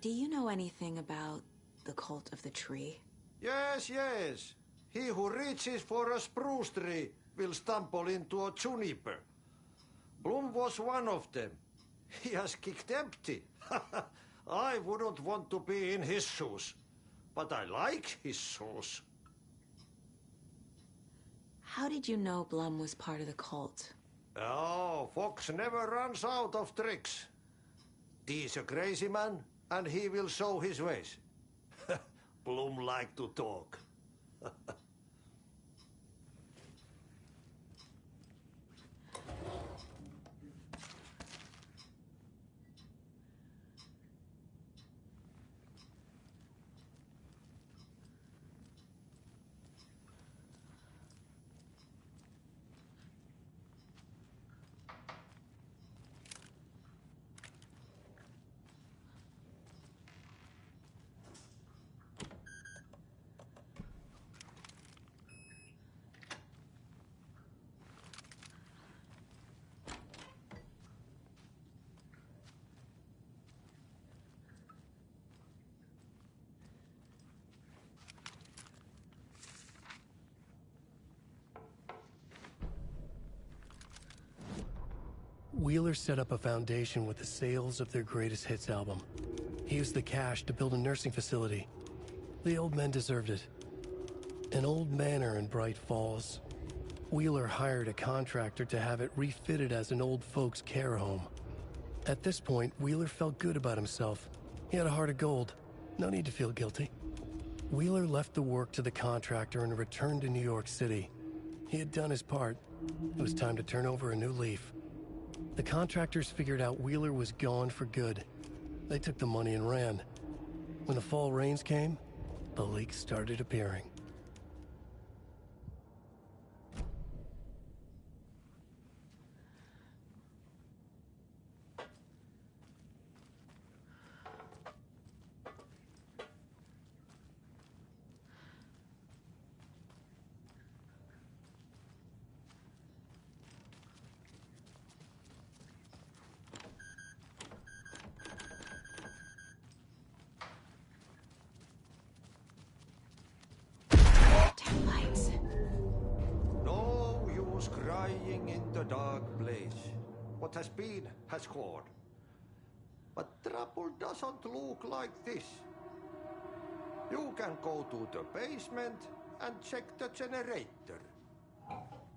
Do you know anything about the cult of the tree? Yes, yes. He who reaches for a spruce tree will stumble into a juniper. Bloom was one of them. He has kicked empty. I wouldn't want to be in his shoes, but I like his shoes. How did you know Blum was part of the cult? Oh, Fox never runs out of tricks. He's a crazy man, and he will show his ways. Bloom like to talk. Wheeler set up a foundation with the sales of their greatest hits album. He used the cash to build a nursing facility. The old men deserved it. An old manor in Bright Falls. Wheeler hired a contractor to have it refitted as an old folks' care home. At this point, Wheeler felt good about himself. He had a heart of gold. No need to feel guilty. Wheeler left the work to the contractor and returned to New York City. He had done his part. It was time to turn over a new leaf. The contractors figured out Wheeler was gone for good. They took the money and ran. When the fall rains came, the leaks started appearing. Crying in the dark place. What has been has gone. But trouble doesn't look like this. You can go to the basement and check the generator.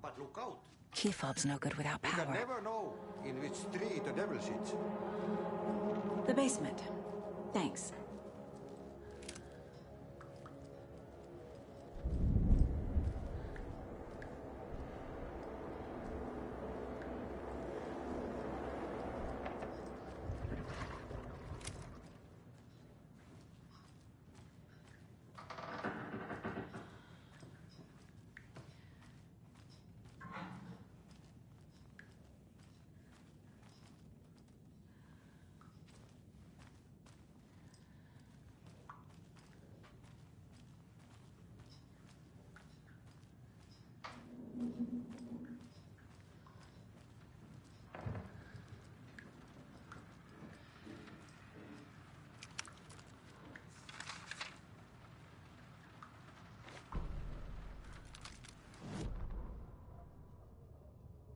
But look out. Key fob's no good without You power. can never know in which tree the devil sits. The basement. Thanks.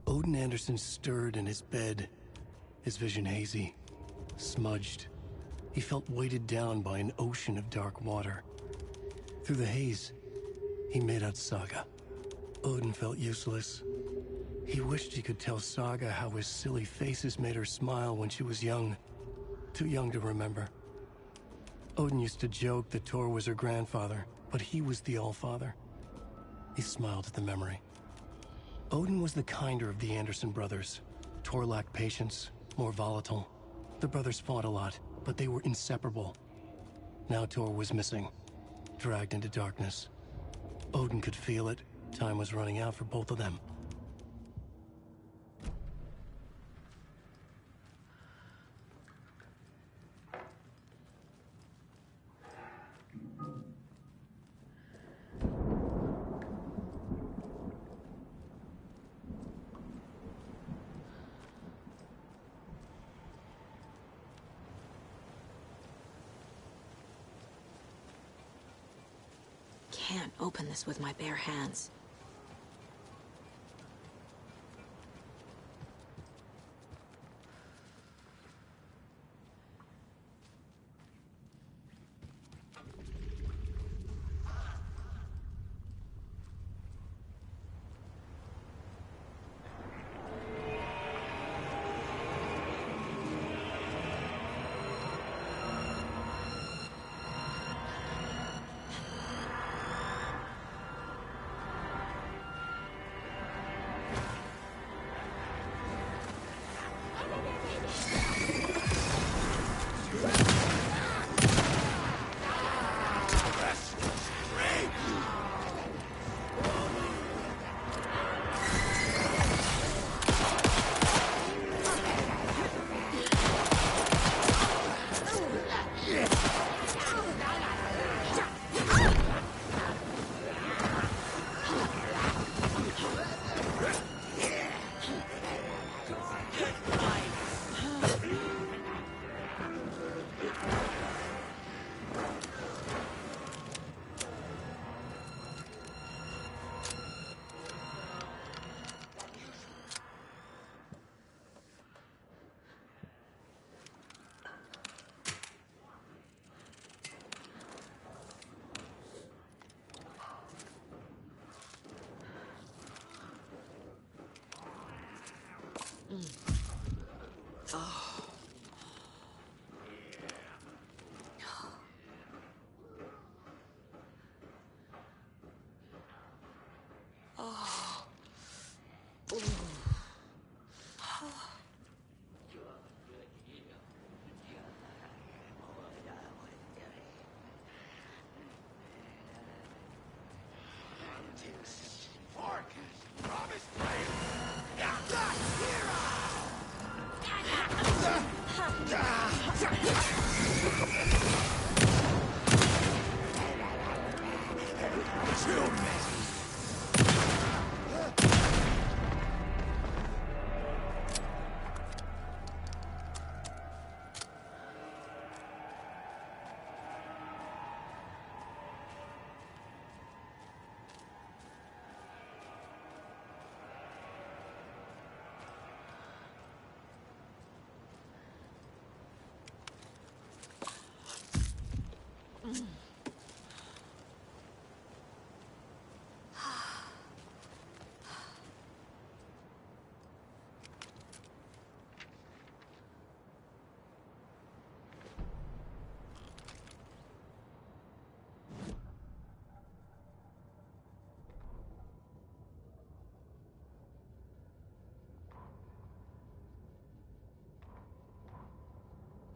Odin Anderson stirred in his bed, his vision hazy, smudged. He felt weighted down by an ocean of dark water. Through the haze, he made out Saga. Odin felt useless. He wished he could tell Saga how his silly faces made her smile when she was young. Too young to remember. Odin used to joke that Tor was her grandfather, but he was the Allfather. He smiled at the memory. Odin was the kinder of the Anderson brothers. Tor lacked patience, more volatile. The brothers fought a lot, but they were inseparable. Now Tor was missing, dragged into darkness. Odin could feel it. Time was running out for both of them. can't open this with my bare hands.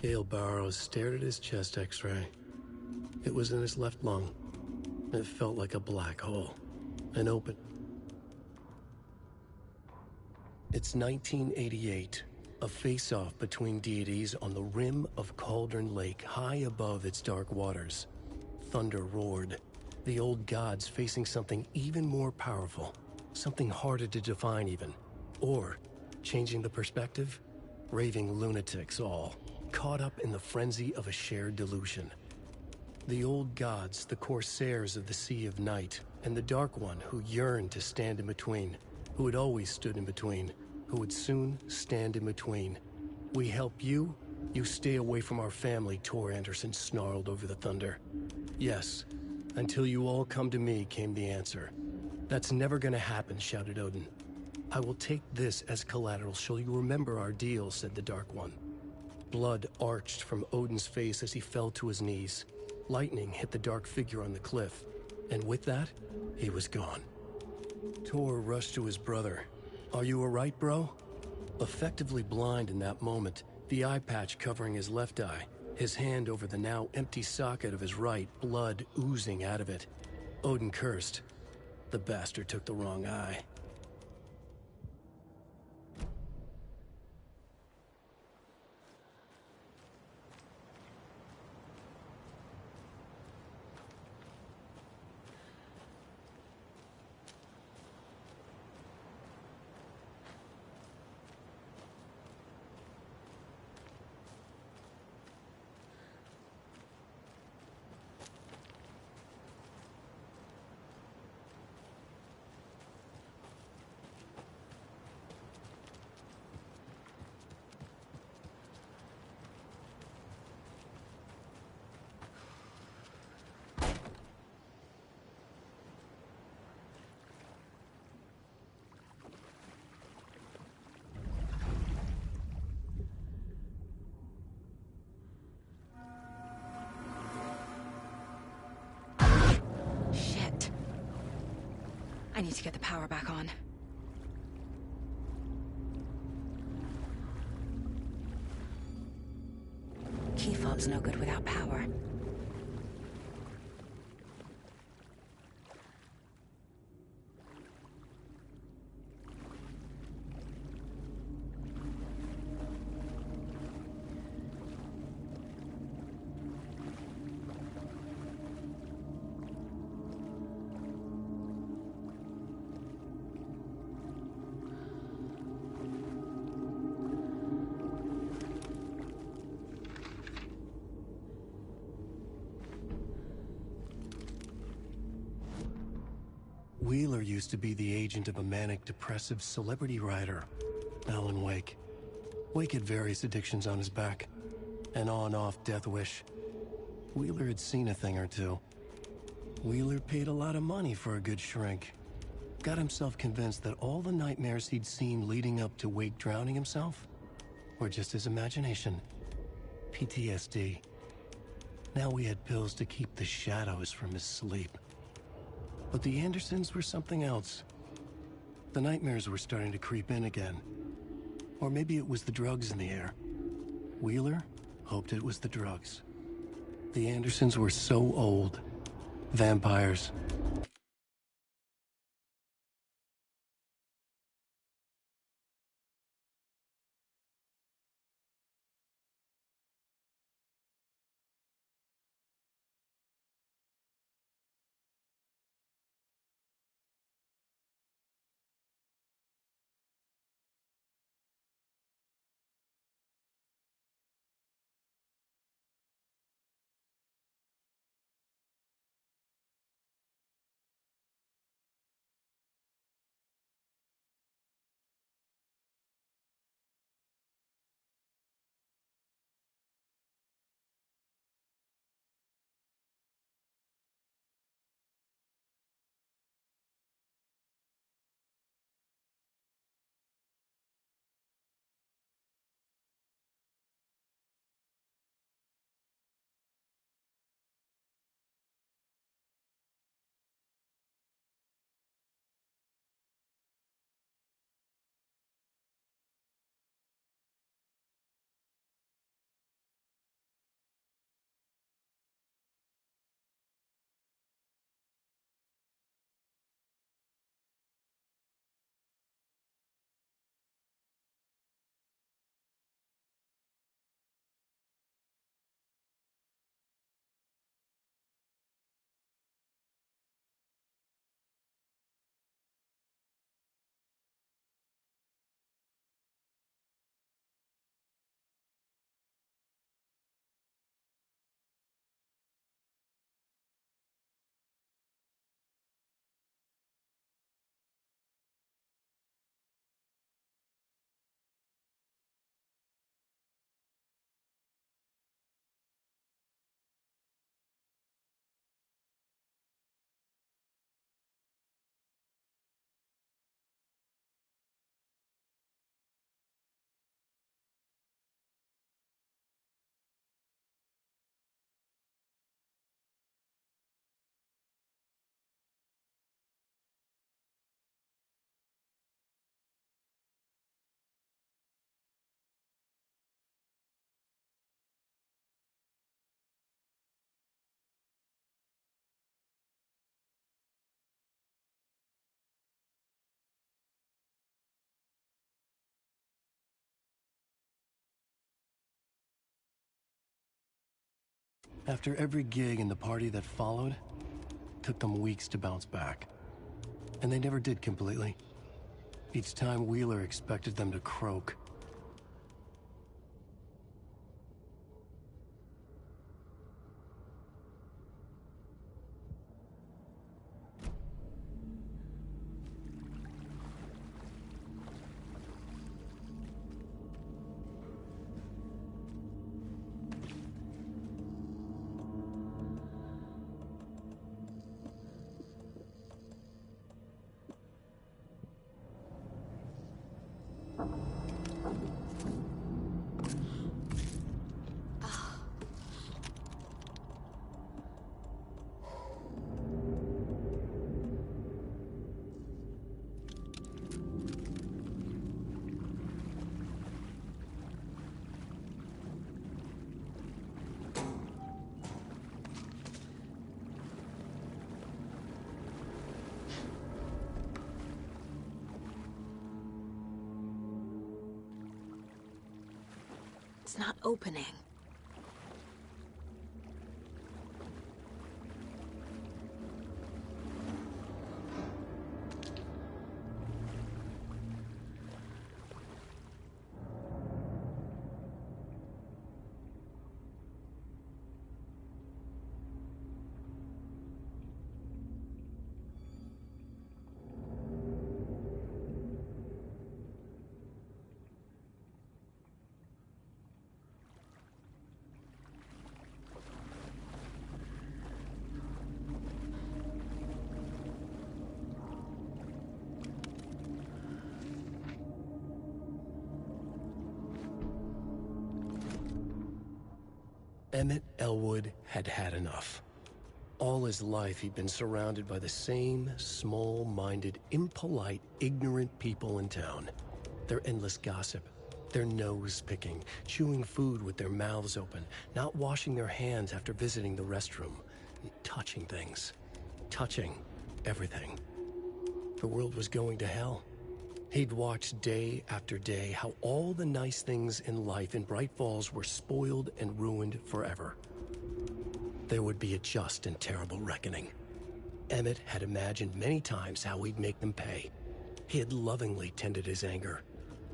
Gale Barrows stared at his chest x-ray. It was in his left lung. It felt like a black hole. An open... It's 1988. A face-off between deities on the rim of Cauldron Lake, high above its dark waters. Thunder roared. The old gods facing something even more powerful. Something harder to define even. Or, changing the perspective, raving lunatics all. Caught up in the frenzy of a shared delusion. The old gods, the corsairs of the Sea of Night, and the Dark One who yearned to stand in between, who had always stood in between, who would soon stand in between. We help you, you stay away from our family, Tor Anderson snarled over the thunder. Yes, until you all come to me, came the answer. That's never gonna happen, shouted Odin. I will take this as collateral, shall you remember our deal, said the Dark One. Blood arched from Odin's face as he fell to his knees. Lightning hit the dark figure on the cliff, and with that, he was gone. Tor rushed to his brother. Are you alright, bro? Effectively blind in that moment, the eye patch covering his left eye, his hand over the now empty socket of his right, blood oozing out of it. Odin cursed. The bastard took the wrong eye. I need to get the power back on. Key fob's no good without power. Wheeler used to be the agent of a manic-depressive celebrity writer, Alan Wake. Wake had various addictions on his back, an on-off death wish. Wheeler had seen a thing or two. Wheeler paid a lot of money for a good shrink. Got himself convinced that all the nightmares he'd seen leading up to Wake drowning himself were just his imagination. PTSD. Now we had pills to keep the shadows from his sleep. But the Andersons were something else. The nightmares were starting to creep in again. Or maybe it was the drugs in the air. Wheeler hoped it was the drugs. The Andersons were so old. Vampires. After every gig and the party that followed, took them weeks to bounce back. And they never did completely. Each time Wheeler expected them to croak. It's not opening. Emmett Elwood had had enough. All his life, he'd been surrounded by the same small-minded, impolite, ignorant people in town. Their endless gossip, their nose-picking, chewing food with their mouths open, not washing their hands after visiting the restroom, touching things, touching everything. The world was going to hell. He'd watched day after day how all the nice things in life in Bright Falls were spoiled and ruined forever. There would be a just and terrible reckoning. Emmett had imagined many times how he'd make them pay. He had lovingly tended his anger,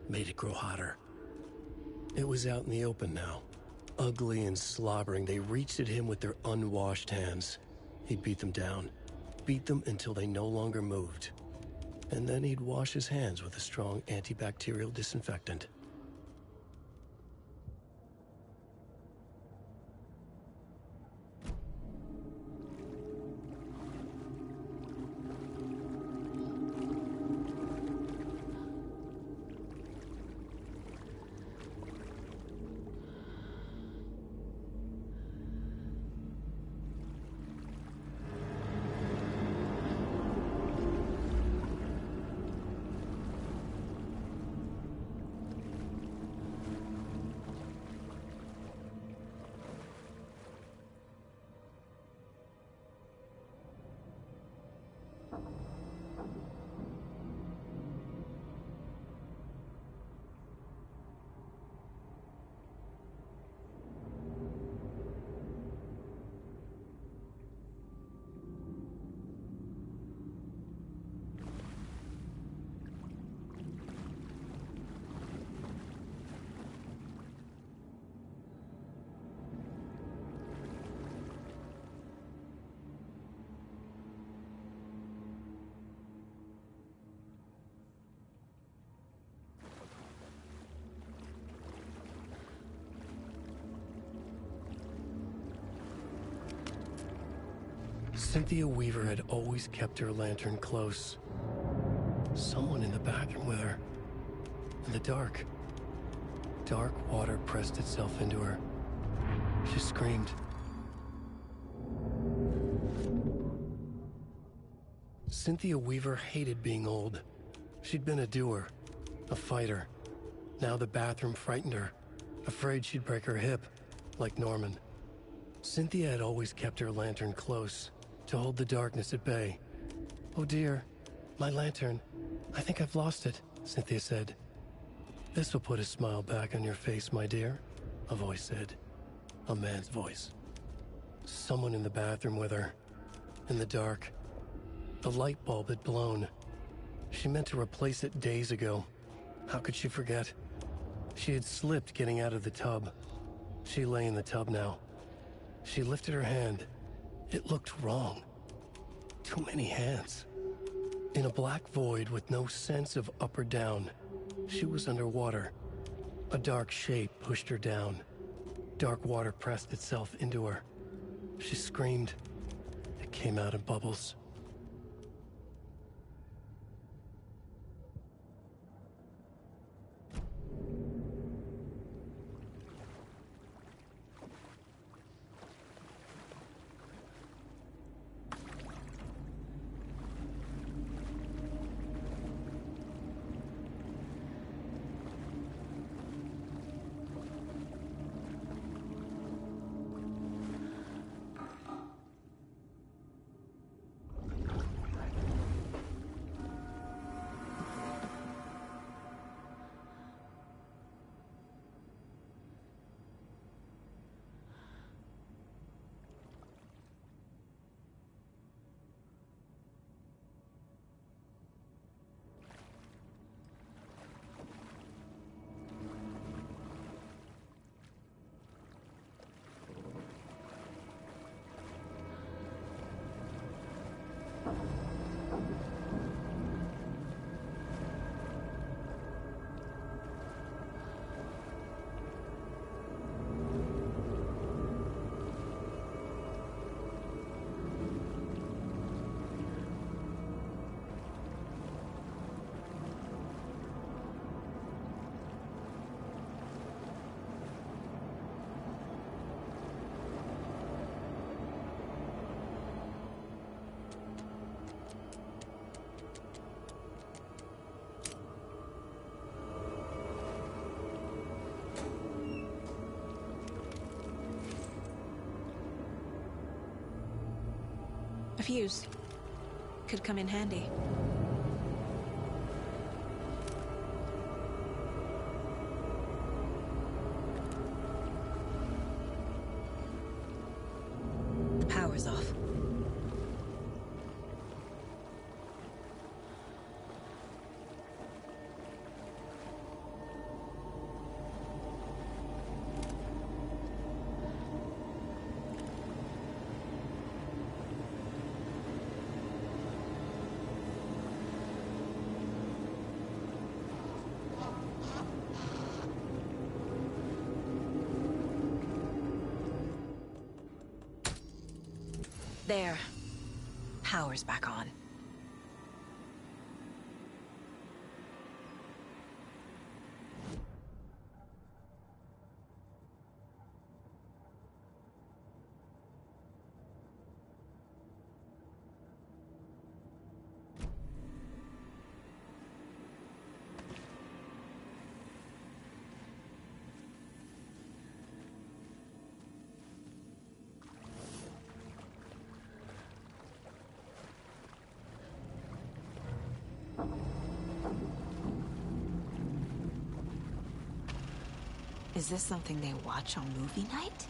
made it grow hotter. It was out in the open now. Ugly and slobbering, they reached at him with their unwashed hands. He'd beat them down, beat them until they no longer moved. And then he'd wash his hands with a strong antibacterial disinfectant. Cynthia Weaver had always kept her lantern close. Someone in the bathroom with her. In the dark. Dark water pressed itself into her. She screamed. Cynthia Weaver hated being old. She'd been a doer, a fighter. Now the bathroom frightened her, afraid she'd break her hip, like Norman. Cynthia had always kept her lantern close, to hold the darkness at bay. "Oh dear, my lantern. I think I've lost it," Cynthia said. "This will put a smile back on your face, my dear," a voice said. A man's voice. Someone in the bathroom with her. In the dark. The light bulb had blown. She meant to replace it days ago. How could she forget? She had slipped getting out of the tub. She lay in the tub now. She lifted her hand. It looked wrong. Too many hands. In a black void with no sense of up or down, she was underwater. A dark shape pushed her down. Dark water pressed itself into her. She screamed. It came out in bubbles. fuse. Could come in handy. The power's off. There. Power's back on. Is this something they watch on movie night?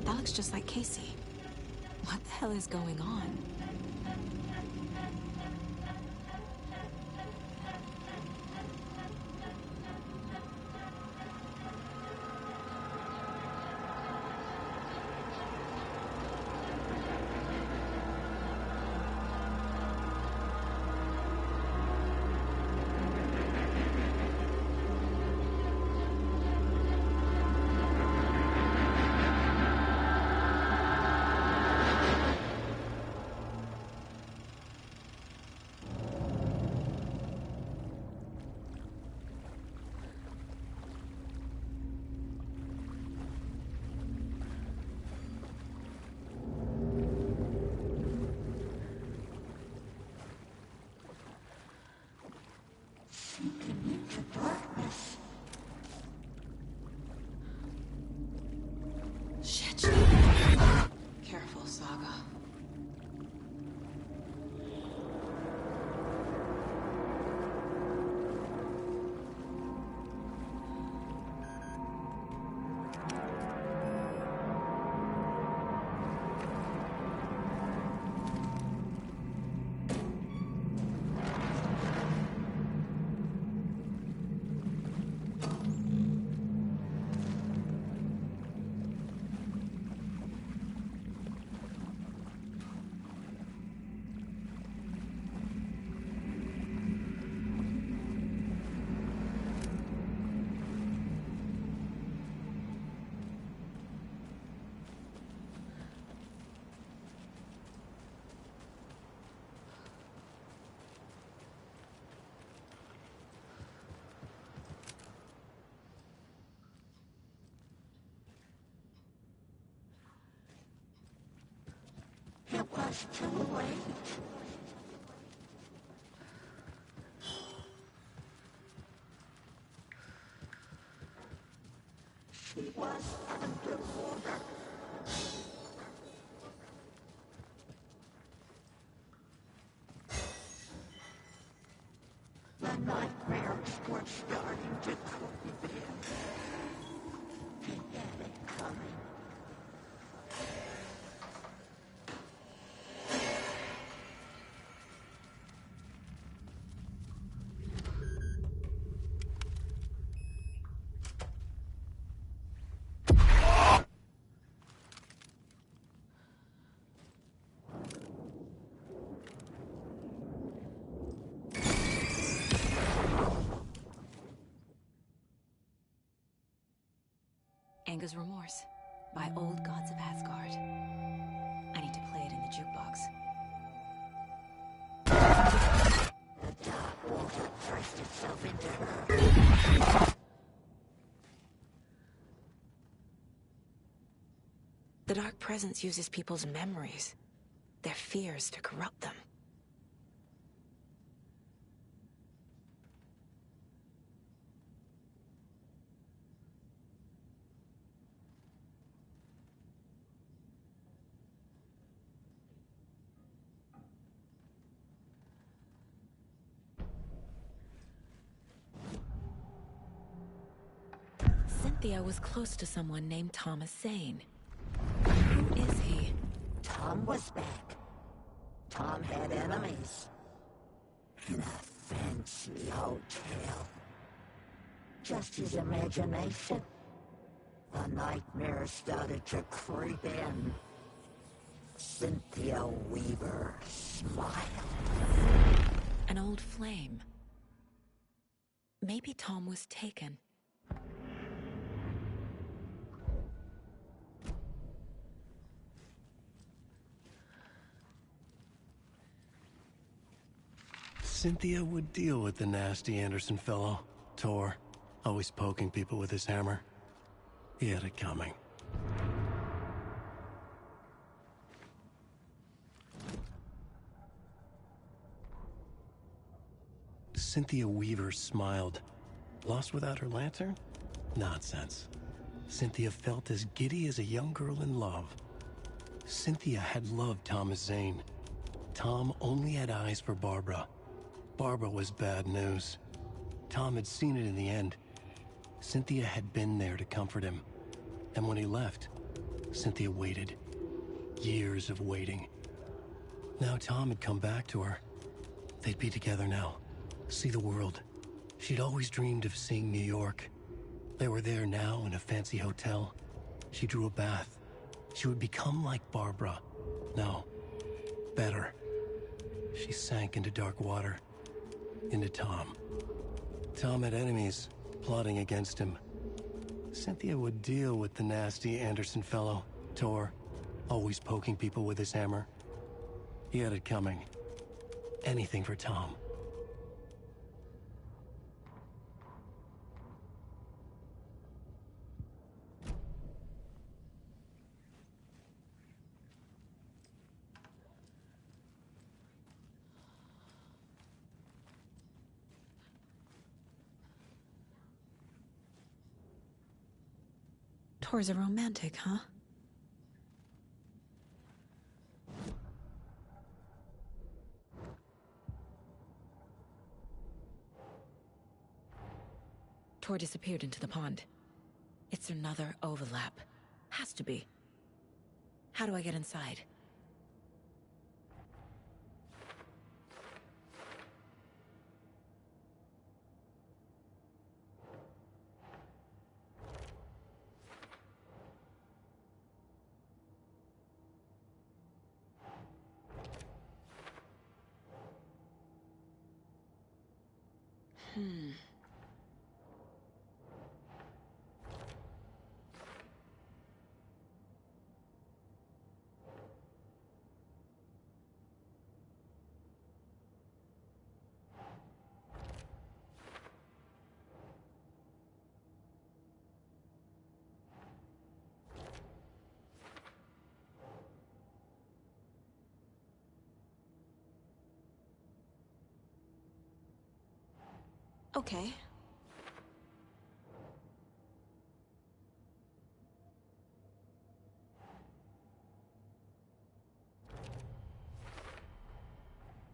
That looks just like Casey. What the hell is going on? Shit. Careful, Saga. It was too late. She was underwater. The nightmares were starting to creep in. He had it coming. Anger's Remorse by Old Gods of Asgard. I need to play it in the jukebox. The dark water pressed itself into her. The Dark Presence uses people's memories, their fears to corrupt them. Cynthia was close to someone named Thomas Zane. Who is he? Tom was back. Tom had enemies. In a fancy hotel. Just his imagination. The nightmare started to creep in. Cynthia Weaver smiled. An old flame. Maybe Tom was taken. Cynthia would deal with the nasty Anderson fellow, Tor, always poking people with his hammer. He had it coming. Cynthia Weaver smiled. Lost without her lantern? Nonsense. Cynthia felt as giddy as a young girl in love. Cynthia had loved Thomas Zane. Tom only had eyes for Barbara. Barbara was bad news. Tom had seen it in the end. Cynthia had been there to comfort him. And when he left, Cynthia waited. Years of waiting. Now Tom had come back to her. They'd be together now. See the world. She'd always dreamed of seeing New York. They were there now in a fancy hotel. She drew a bath. She would become like Barbara. No, better. She sank into dark water. Into Tom. Tom had enemies plotting against him. Cynthia would deal with the nasty Anderson fellow, Tor, always poking people with his hammer. He had it coming. Anything for Tom. Tor's a romantic, huh? Tor disappeared into the pond. It's another overlap. Has to be. How do I get inside? Okay.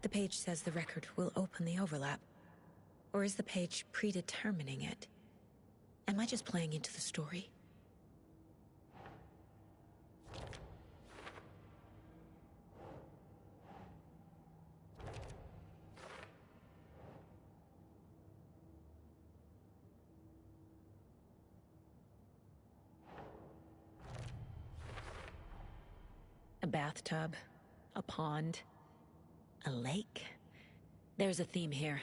The page says the record will open the overlap. Or is the page predetermining it? Am I just playing into the story? A bathtub, a pond, a lake. There's a theme here.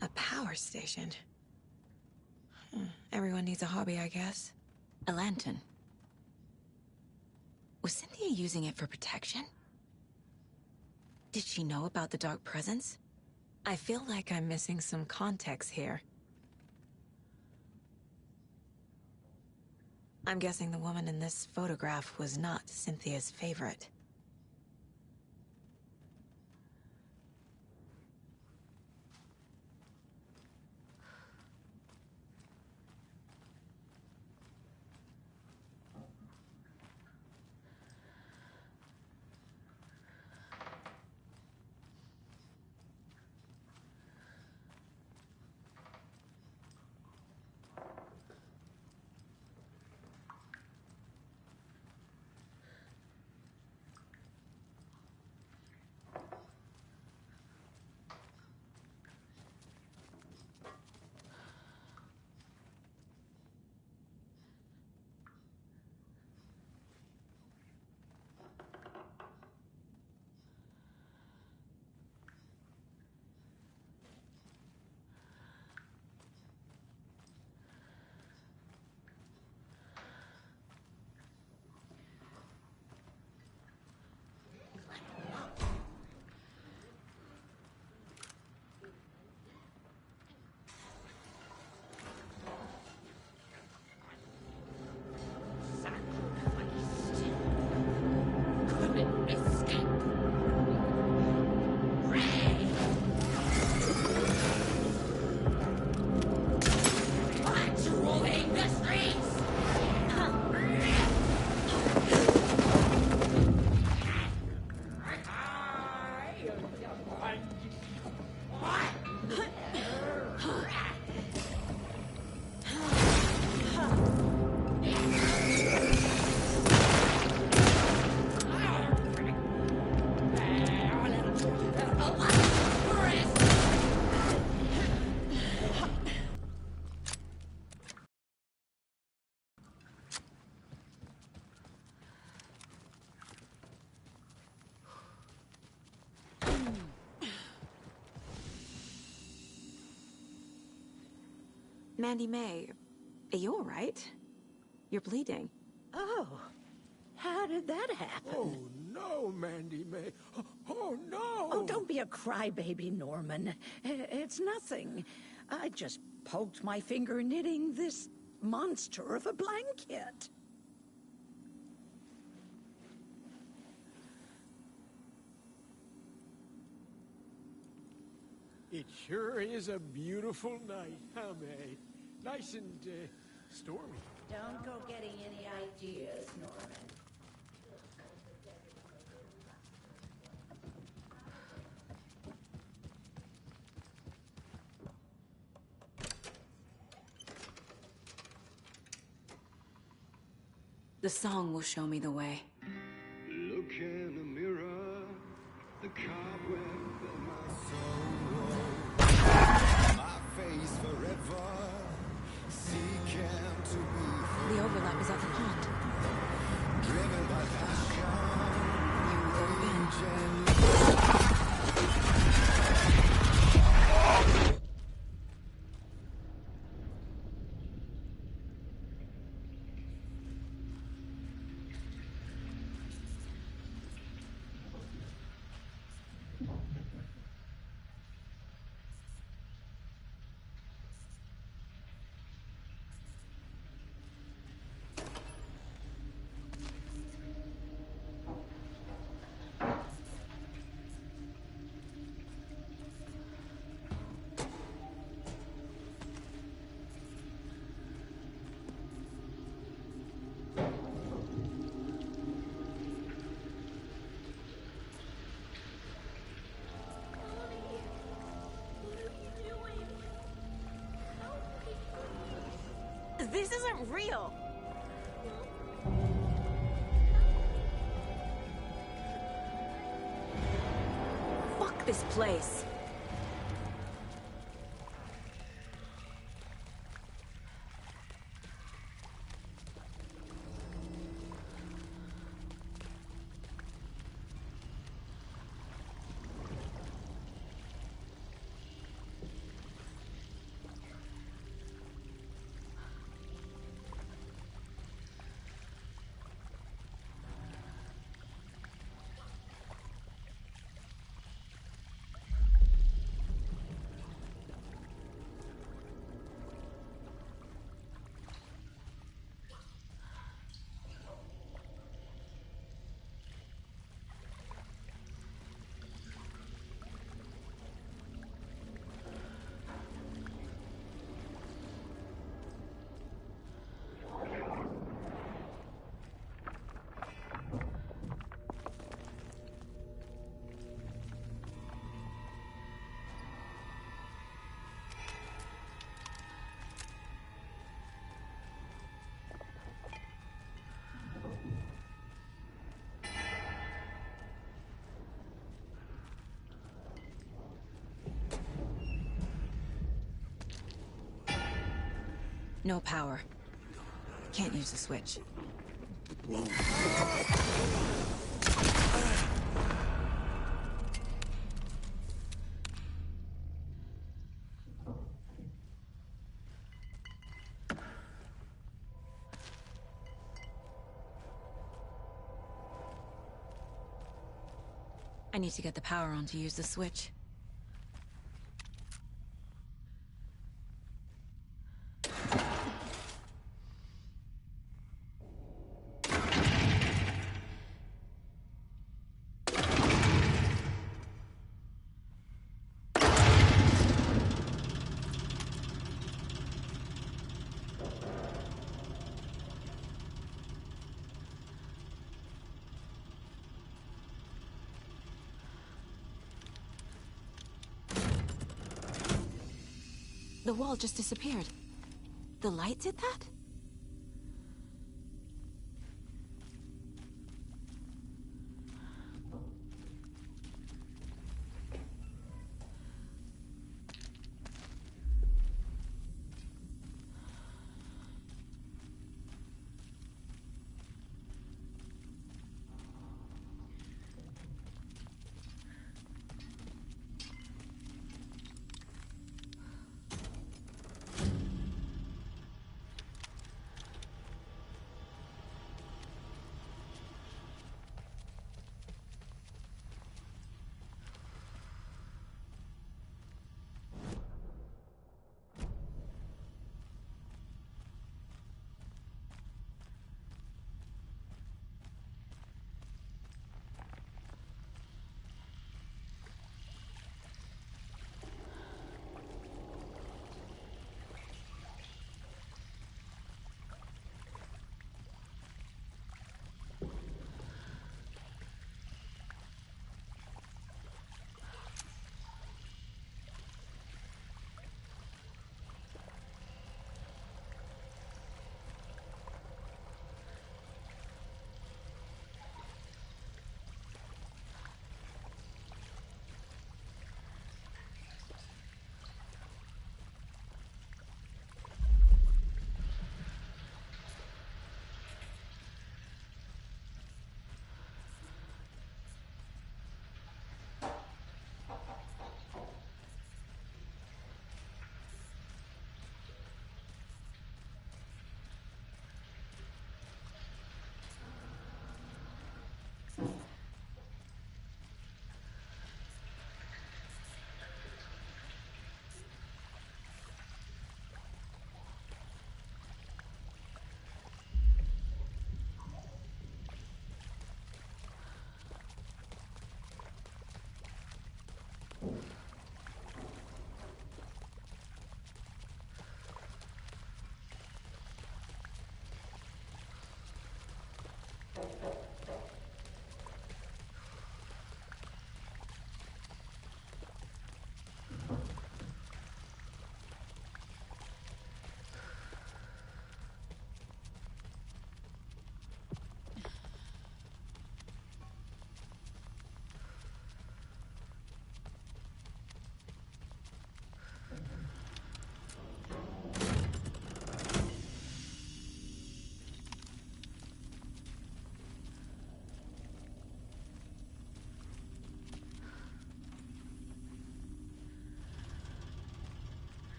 A power station. Everyone needs a hobby, I guess. A lantern. Was Cynthia using it for protection? Did she know about the dark presence? I feel like I'm missing some context here. I'm guessing the woman in this photograph was not Cynthia's favorite. Mandy May, are you all right? You're bleeding. Oh, how did that happen? Oh, no, Mandy May. Oh, no! Oh, don't be a crybaby, Norman. It's nothing. I just poked my finger knitting this monster of a blanket. It sure is a beautiful night, huh, May? Nice and, stormy. Don't go getting any ideas, Norman. The song will show me the way. Look in the mirror, the cobweb of my soul. My face forever, seeking to be free. The overlap is at the pond. Driven by passion, rage and This isn't real. Fuck this place. No power. Can't use the switch. I need to get the power on to use the switch. The wall just disappeared. The light did that?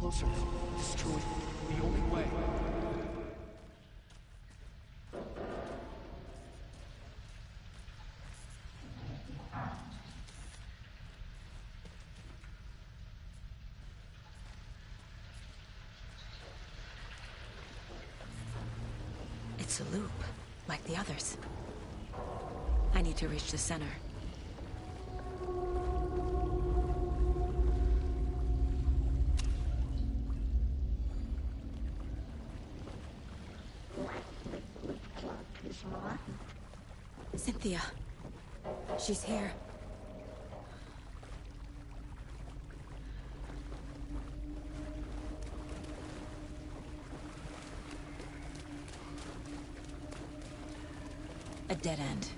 closer. Destroy the only way. It's a loop, like the others. I need to reach the center. Cynthia. She's here. A dead end.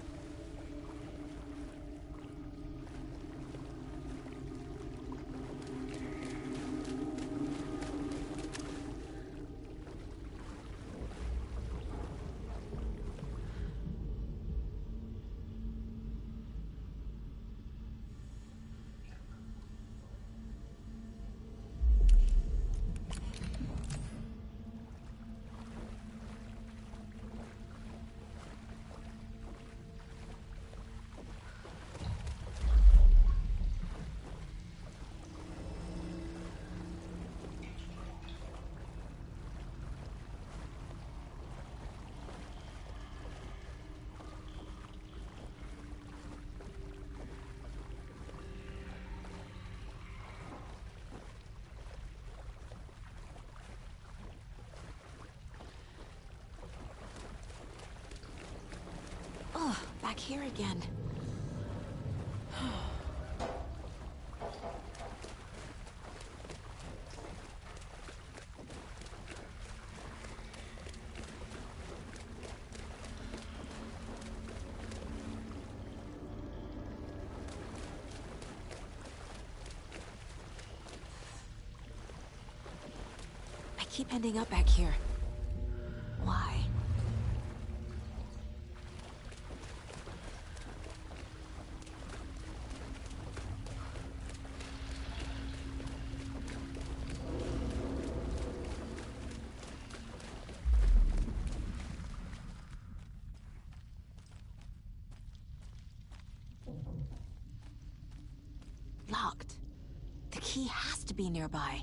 Oh, back here again. I keep ending up back here. Why? Locked. The key has to be nearby.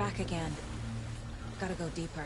back again. Gotta go deeper.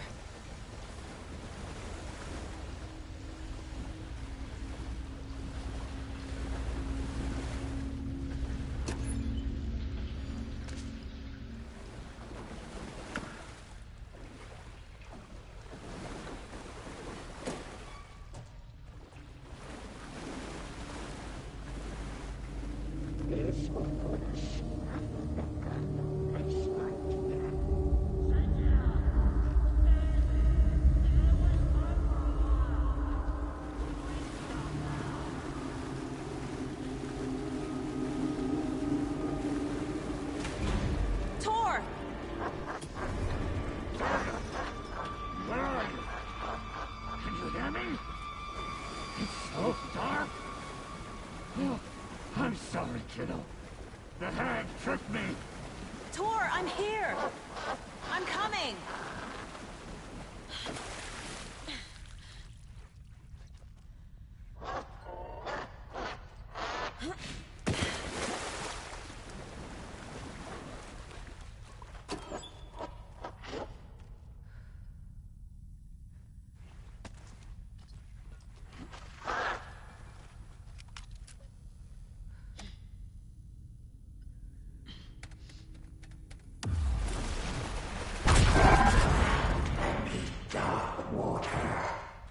Tor! Where are you? Can you hear me? It's so dark. Oh, I'm sorry, kiddo. The hag tricked me. Tor, I'm here! I'm coming!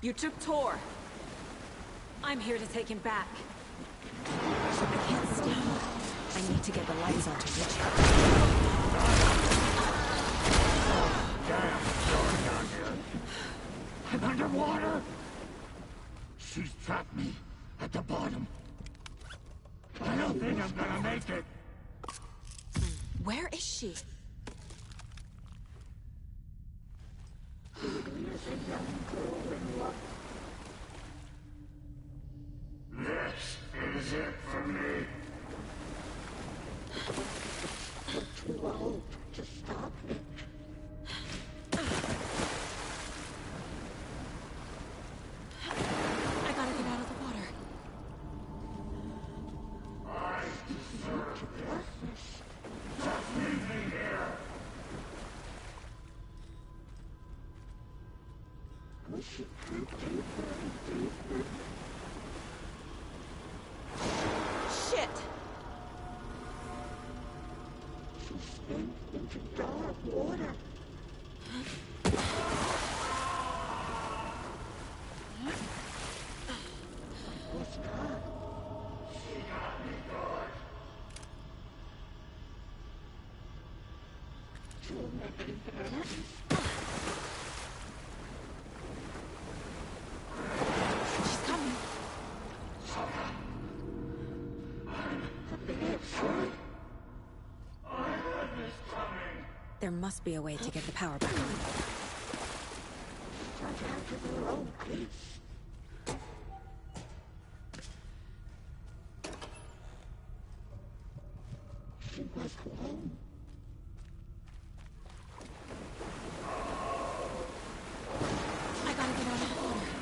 You took Tor. I'm here to take him back. I can't stop. I need to get the lights on to reach her. Damn, you're down here. I'm underwater. She's trapped me at the bottom. I don't think I'm gonna make it. Where is she? This is it for me. Too old to stop it. I gotta get out of the water. I deserve this. Just leave me here. We should go deeper and deeper. Shit! She's into dark water. What's gone? She got me good. Too many hands. She's coming. There must be a way to get the power back on. Shut out of her own peace. She was home. I gotta get out of the water.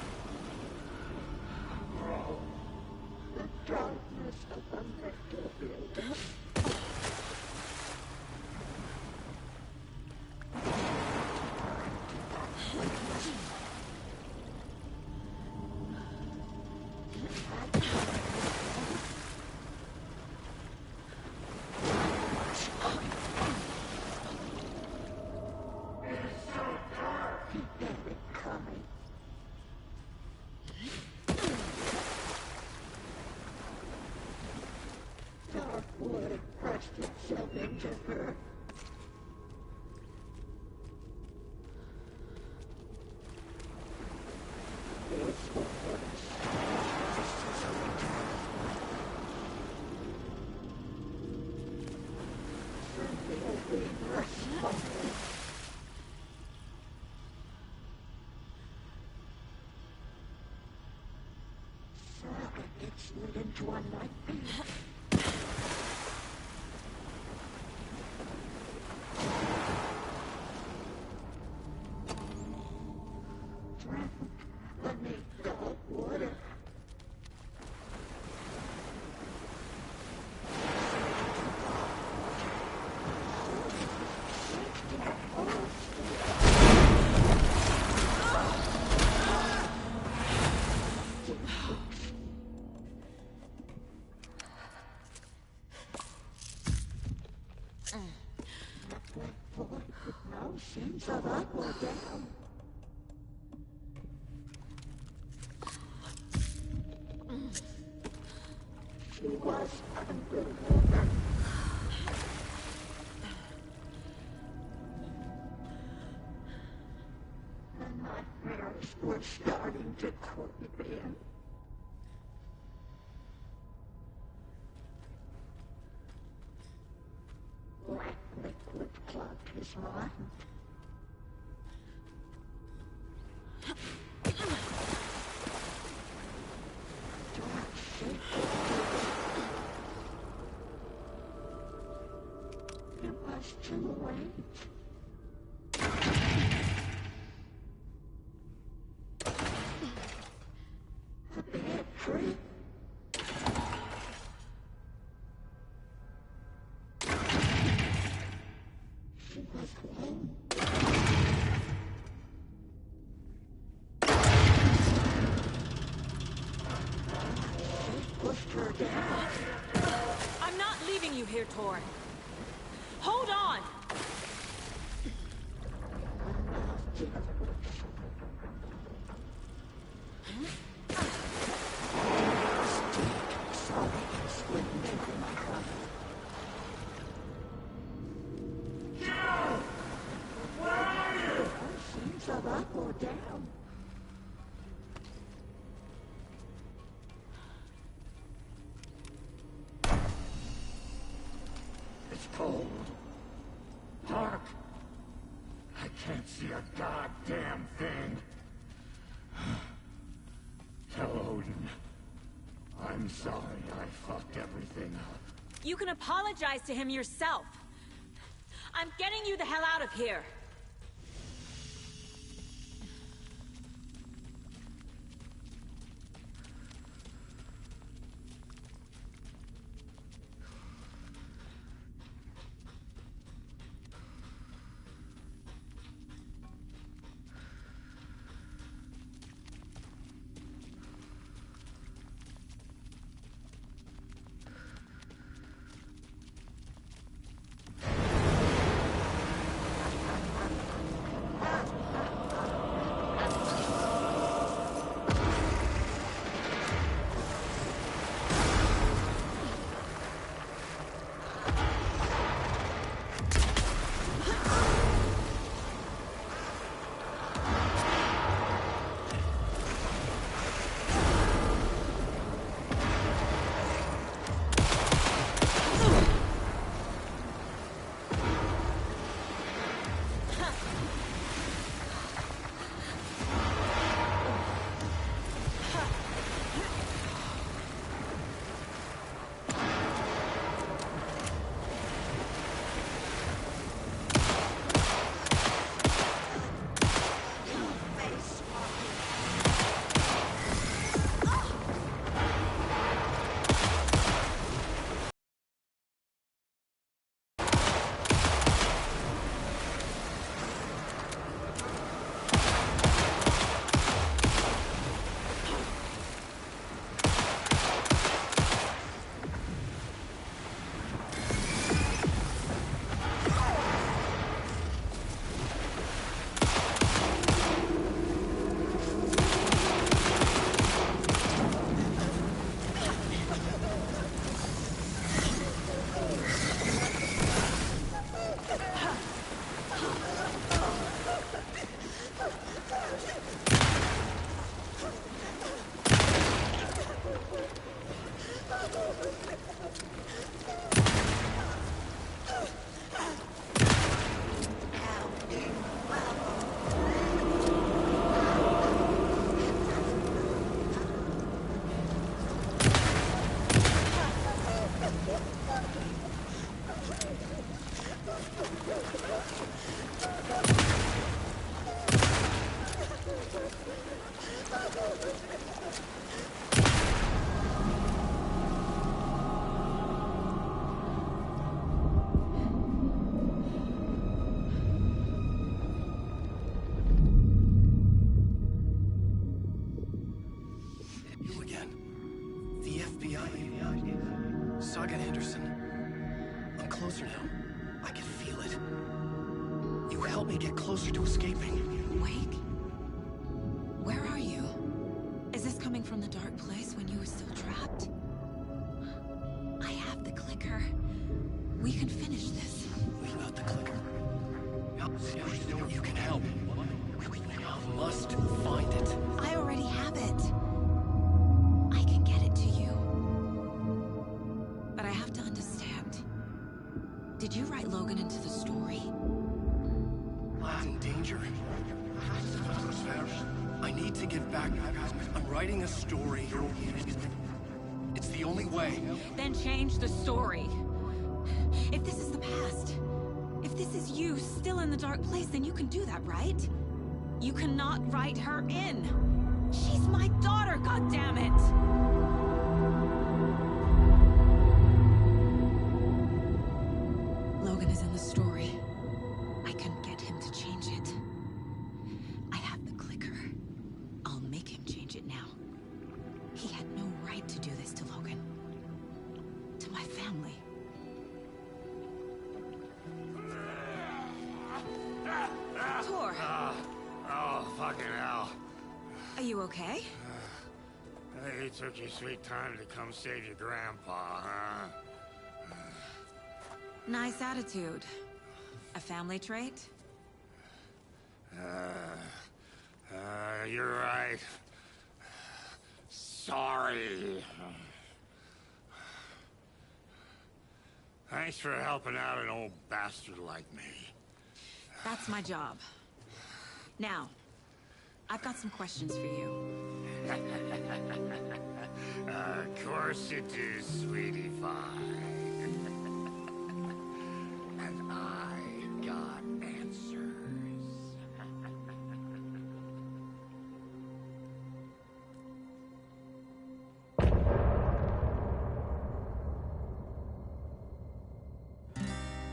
The darkness of the metal building. Dark water pressed itself into her. Saga gets lit into a nightmare. Beneath dark water. went forth with no sense of up or down. She was underwater. The nightmares were starting to creep in. Black liquid clogged his mind. It was too late. A bad trip. She was alone. She pushed her down. I'm not leaving you here, Tor. Hold on! Where are you? Seems of up or down. It's cold. Hark! I can't see a goddamn thing. Tell Odin. I'm sorry I fucked everything up. You can apologize to him yourself. I'm getting you the hell out of here. help me get closer to escaping. Wake? Where are you? Is this coming from the dark place when you were still trapped? I have the clicker. We can finish this. Without the clicker? You can help. I must find it. I already have it. I can get it to you. But I have to understand. Did you write Logan into the story? I'm in danger. I need to get back. I'm writing a story. It's the only way. Then change the story. If this is the past, if this is you still in the dark place, then you can do that, right? You cannot write her in. She's my daughter, goddammit! Logan is in the story. I can get him to change it. I have the clicker. I'll make him change it now. He had no right to do this to Logan. To my family. Tor! Oh, fucking hell. Are you okay? You took your sweet time to come save your grandpa, huh? Nice attitude. A family trait? You're right. Sorry. Thanks for helping out an old bastard like me. That's my job. Now, I've got some questions for you. Of course you do, sweetie pie. And I got answers.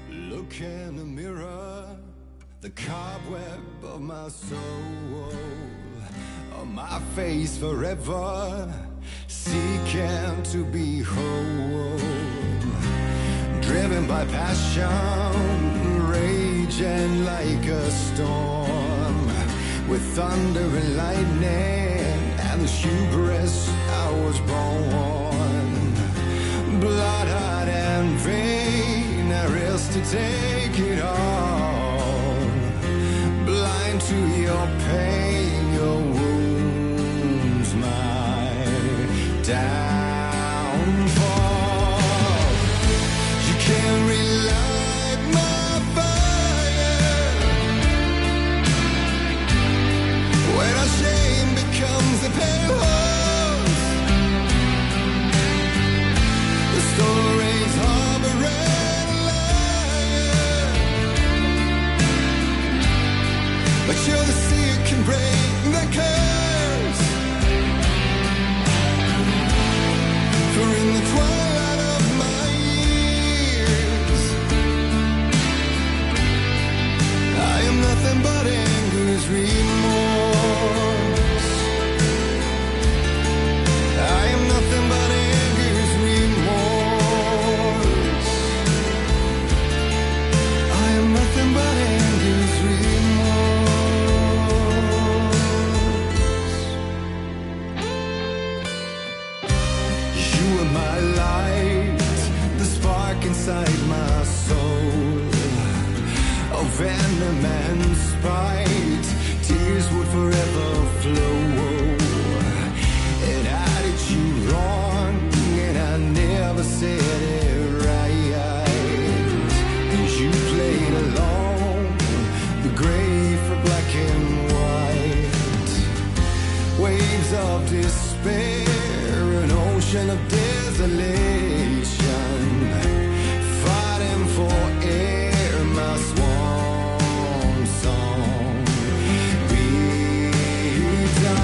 Look in the mirror, the cobweb of my soul, on my face forever, seeking to be whole, driven by passion, raging like a storm, with thunder and lightning, and the hubris I was born, blood hot and vain, I risk to take it all, blind to your pain, your wounds, my downfall. You can't relight my fire when our shame becomes a pale horse. The stories harboring liar, but you're the sea that can break the curse. For in the twilight of my years, I am nothing but anger's remorse. I am nothing but anger's remorse. I am nothing but anger's remorse. You are my light, the spark inside my soul, of venom and spite, tears would forever flow. And I did you wrong, and I never said it right. And you played along, the gray for black and white, waves of despair, an ocean of desolation, fighting for air, my swan song be done.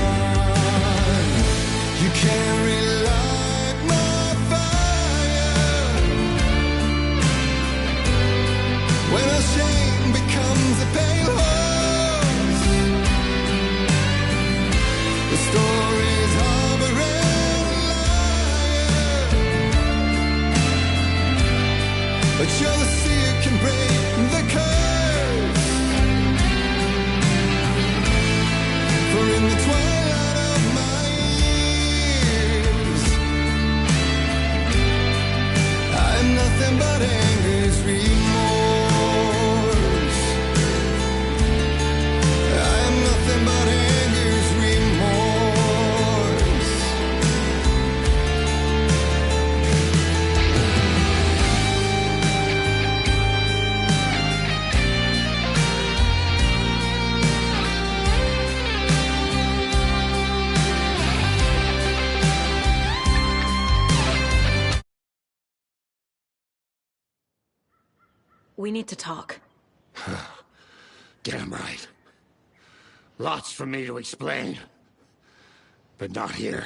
we need to talk. Damn right. Lots for me to explain. But not here.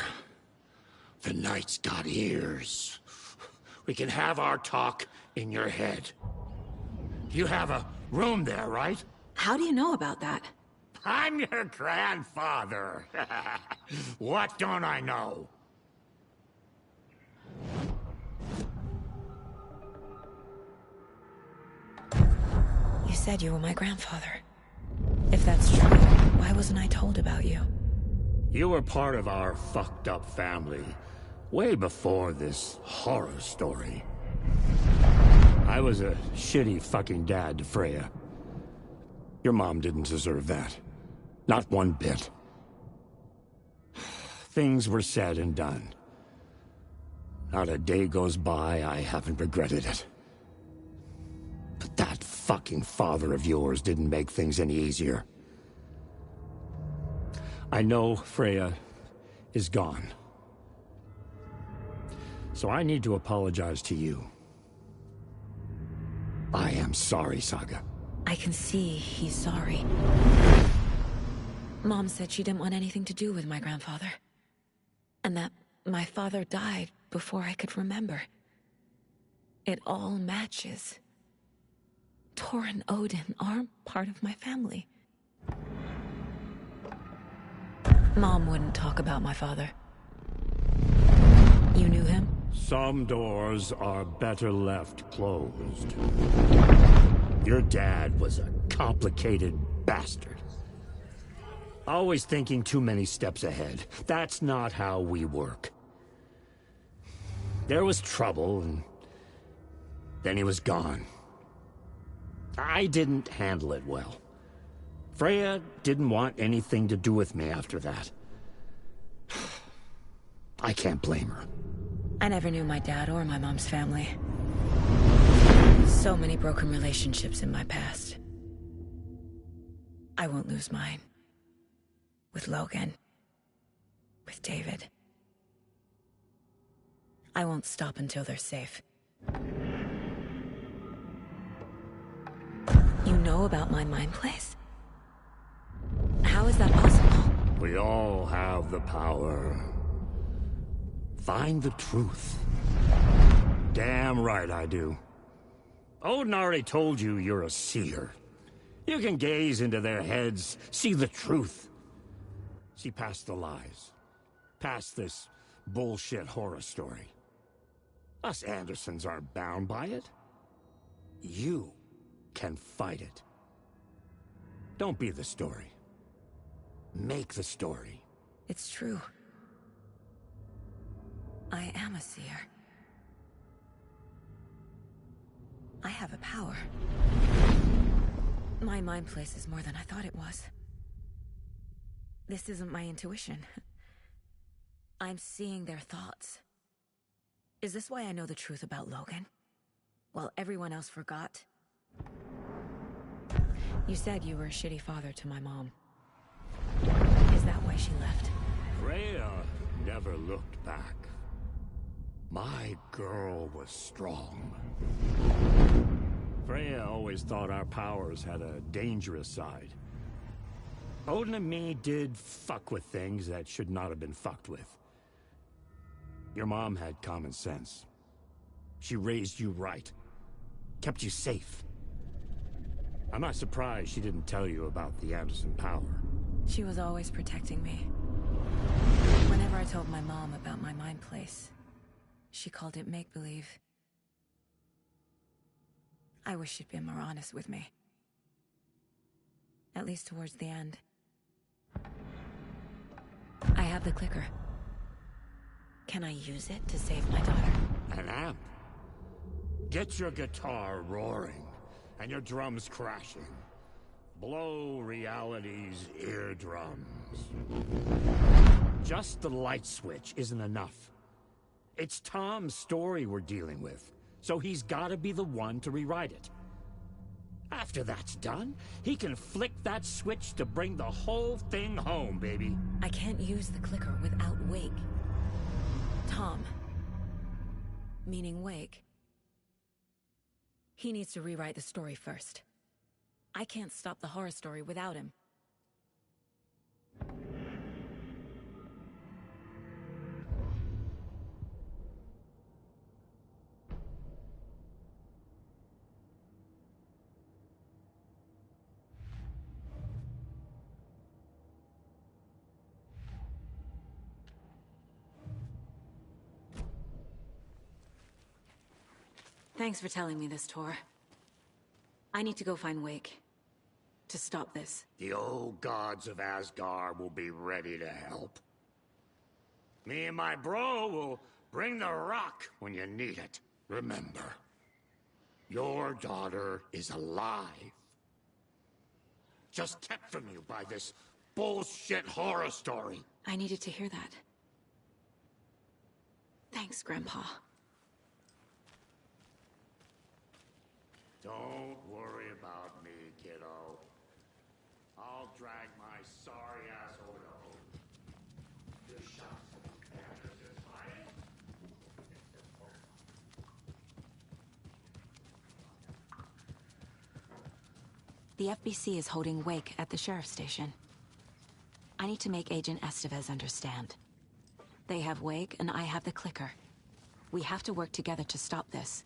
The night's got ears. We can have our talk in your head. You have a room there, right? How do you know about that? I'm your grandfather. What don't I know? You said you were my grandfather. If that's true, why wasn't I told about you? You were part of our fucked up family way before this horror story. I was a shitty fucking dad to Freya. Your mom didn't deserve that. Not one bit. Things were said and done. Not a day goes by I haven't regretted it. But that fucking father of yours didn't make things any easier. I know Freya is gone. So I need to apologize to you. I am sorry, Saga. I can see he's sorry. Mom said she didn't want anything to do with my grandfather. And that my father died before I could remember. It all matches. Tor and Odin are part of my family. Mom wouldn't talk about my father. You knew him? Some doors are better left closed. Your dad was a complicated bastard. Always thinking too many steps ahead. That's not how we work. There was trouble, and then he was gone. I didn't handle it well. Freya didn't want anything to do with me after that. I can't blame her. I never knew my dad or my mom's family. So many broken relationships in my past. I won't lose mine. With Logan. With David. I won't stop until they're safe. You know about my mind place? How is that possible? We all have the power. Find the truth. Damn right I do. Odin already told you you're a seer. You can gaze into their heads, see the truth. See past the lies. Past this bullshit horror story. Us Andersons aren't bound by it. You can fight it. Don't be the story. Make the story. It's true. I am a seer. I have a power. My mind place is more than I thought it was. This isn't my intuition. I'm seeing their thoughts. Is this why I know the truth about Logan? While everyone else forgot? You said you were a shitty father to my mom. Is that why she left? Freya never looked back. My girl was strong. Freya always thought our powers had a dangerous side. Odin and me did fuck with things that should not have been fucked with. Your mom had common sense. She raised you right. Kept you safe. I'm not surprised she didn't tell you about the Anderson power. She was always protecting me. Whenever I told my mom about my mind place, she called it make-believe. I wish she'd been more honest with me. At least towards the end. I have the clicker. Can I use it to save my daughter? An amp? Get your guitar roaring, and your drums crashing. Blow reality's eardrums. Just the light switch isn't enough. It's Tom's story we're dealing with, so he's gotta be the one to rewrite it. After that's done, he can flick that switch to bring the whole thing home, baby. I can't use the clicker without Wake. Tom, meaning Wake, He needs to rewrite the story first. I can't stop the horror story without him. Thanks for telling me this, Tor. I need to go find Wake. To stop this. The old gods of Asgard will be ready to help. Me and my bro will bring the rock when you need it. Remember, your daughter is alive. Just kept from you by this bullshit horror story. I needed to hear that. Thanks, Grandpa. Don't worry about me, kiddo. I'll drag my sorry ass over to home. Just shut The FBC is holding Wake at the sheriff's station. I need to make Agent Estevez understand. They have Wake and I have the clicker. We have to work together to stop this.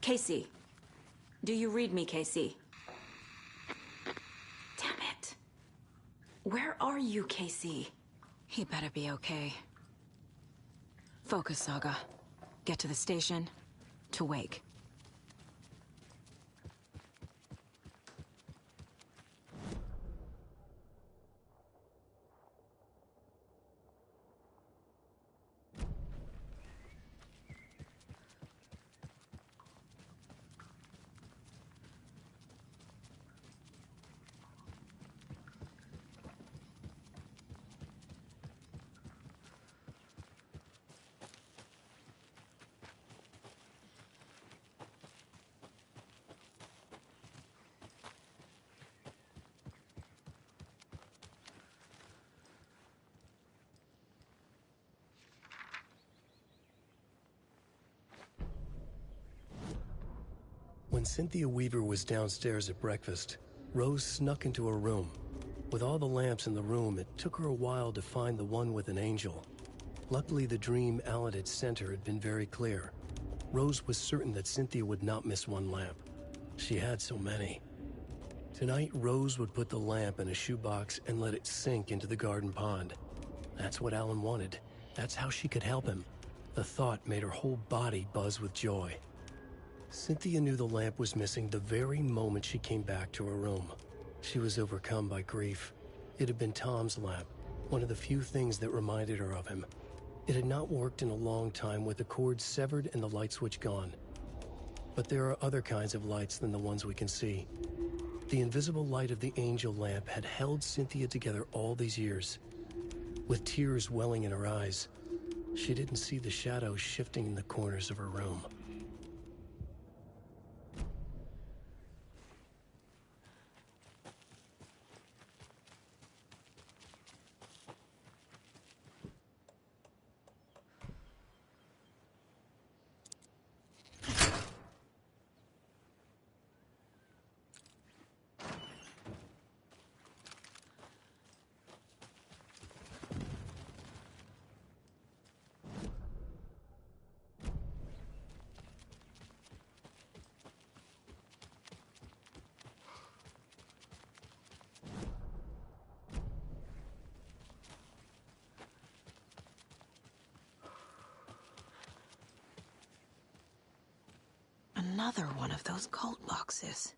Casey. Do you read me, Casey? Damn it. Where are you, Casey? He better be okay. Focus, Saga. Get to the station, to Wake. When Cynthia Weaver was downstairs at breakfast, Rose snuck into her room. With all the lamps in the room, it took her a while to find the one with an angel. Luckily, the dream Alan had sent her had been very clear. Rose was certain that Cynthia would not miss one lamp. She had so many. Tonight, Rose would put the lamp in a shoebox and let it sink into the garden pond. That's what Alan wanted. That's how she could help him. The thought made her whole body buzz with joy. Cynthia knew the lamp was missing the very moment she came back to her room. She was overcome by grief. It had been Tom's lamp, one of the few things that reminded her of him. It had not worked in a long time with the cord severed and the light switch gone. But there are other kinds of lights than the ones we can see. The invisible light of the angel lamp had held Cynthia together all these years. With tears welling in her eyes, she didn't see the shadows shifting in the corners of her room. Another one of those cult boxes.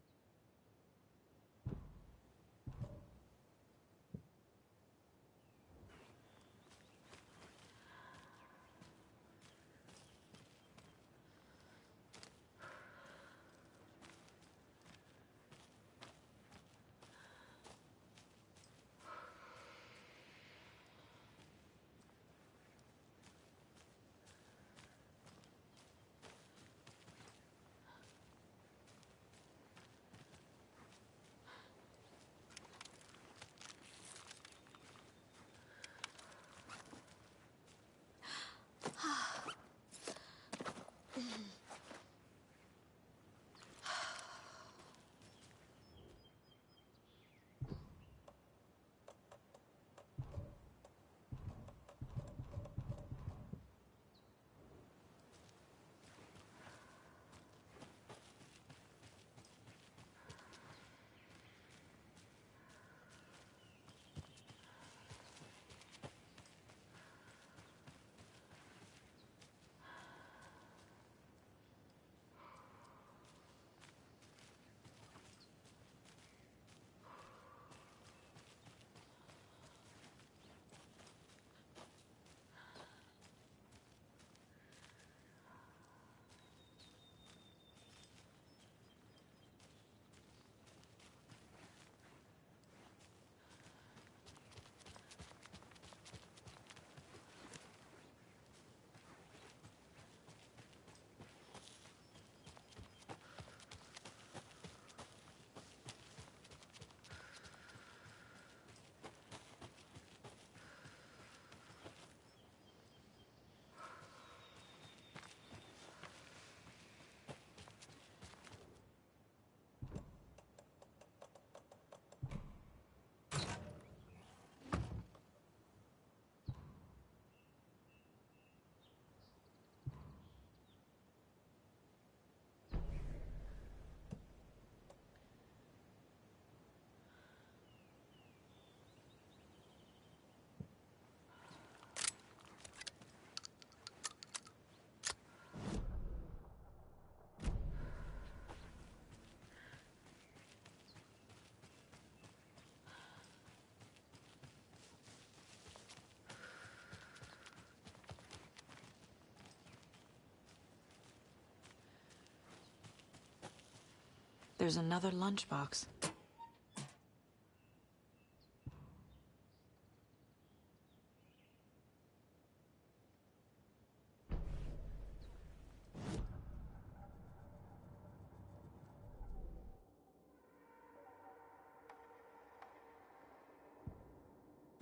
There's another lunchbox.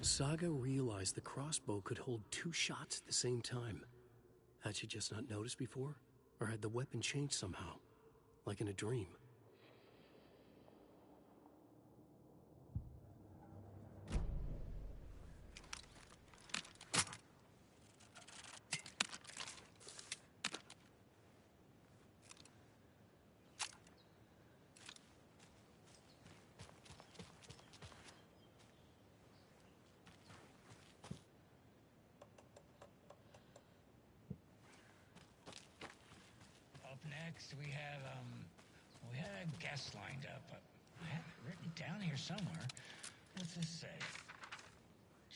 Saga realized the crossbow could hold 2 shots at the same time. Had she just not noticed before? Or had the weapon changed somehow? Like in a dream? Up next, we have a guest lined up. I have it written down here somewhere. What's this say?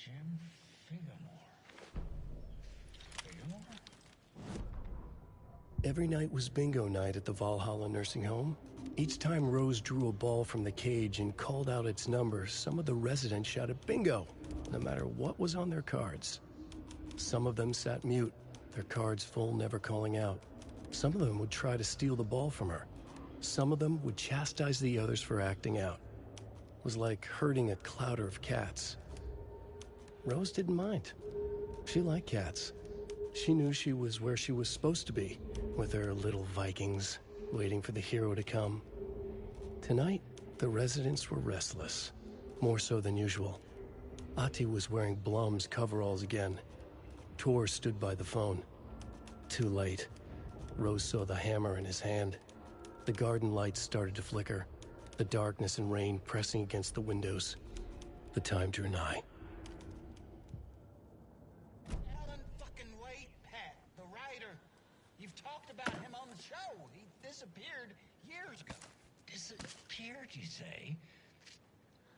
Jim Figgamore. Figgamore? Every night was bingo night at the Valhalla nursing home. Each time Rose drew a ball from the cage and called out its number, some of the residents shouted bingo, no matter what was on their cards. Some of them sat mute, their cards full, never calling out. Some of them would try to steal the ball from her. Some of them would chastise the others for acting out. It was like herding a clouder of cats. Rose didn't mind. She liked cats. She knew she was where she was supposed to be, with her little Vikings, waiting for the hero to come. Tonight, the residents were restless, more so than usual. Ati was wearing Blum's coveralls again. Tor stood by the phone. Too late. Rose saw the hammer in his hand. The garden lights started to flicker, the darkness and rain pressing against the windows. The time drew nigh. Alan fucking Wait, Pat, the writer. You've talked about him on the show. He disappeared years ago. Disappeared, you say?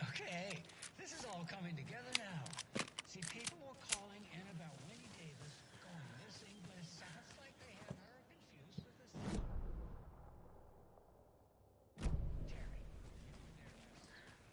Okay, this is all coming together now. See, people were calling in about Winnie Davis going missing, but it sounds like they have her confused with this. Terry, you were there last.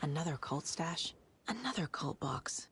Another cult stash? Another cult box.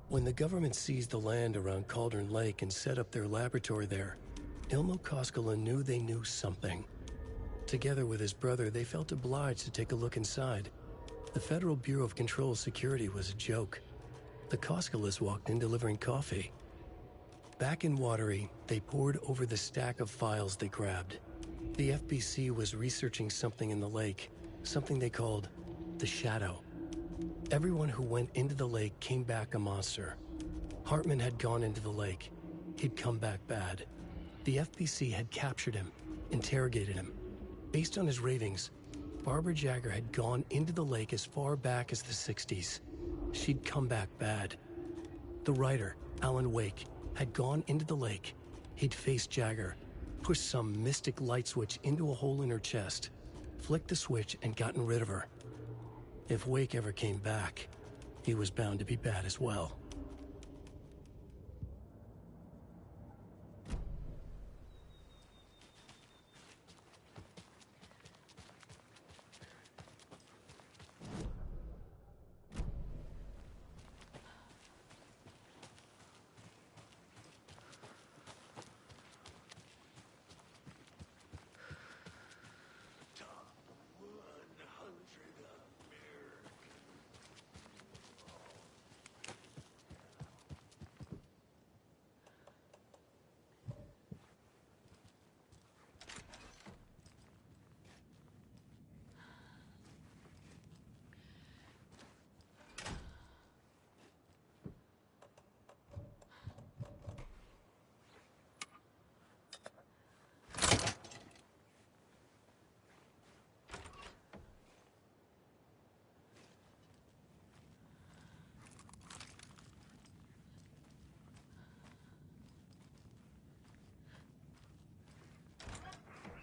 When the government seized the land around Cauldron Lake and set up their laboratory there, Ilmo Koskela knew they knew something. Together with his brother, they felt obliged to take a look inside. The Federal Bureau of Control Security was a joke. The Koskelas walked in delivering coffee. Back in Watery, they pored over the stack of files they grabbed. The FBC was researching something in the lake, something they called the Shadow. Everyone who went into the lake came back a monster. Hartman had gone into the lake. He'd come back bad. The FBC had captured him, interrogated him. Based on his ravings, Barbara Jagger had gone into the lake as far back as the 60s. She'd come back bad. The writer, Alan Wake, had gone into the lake. He'd faced Jagger, pushed some mystic light switch into a hole in her chest, flicked the switch and gotten rid of her. If Wake ever came back, he was bound to be bad as well.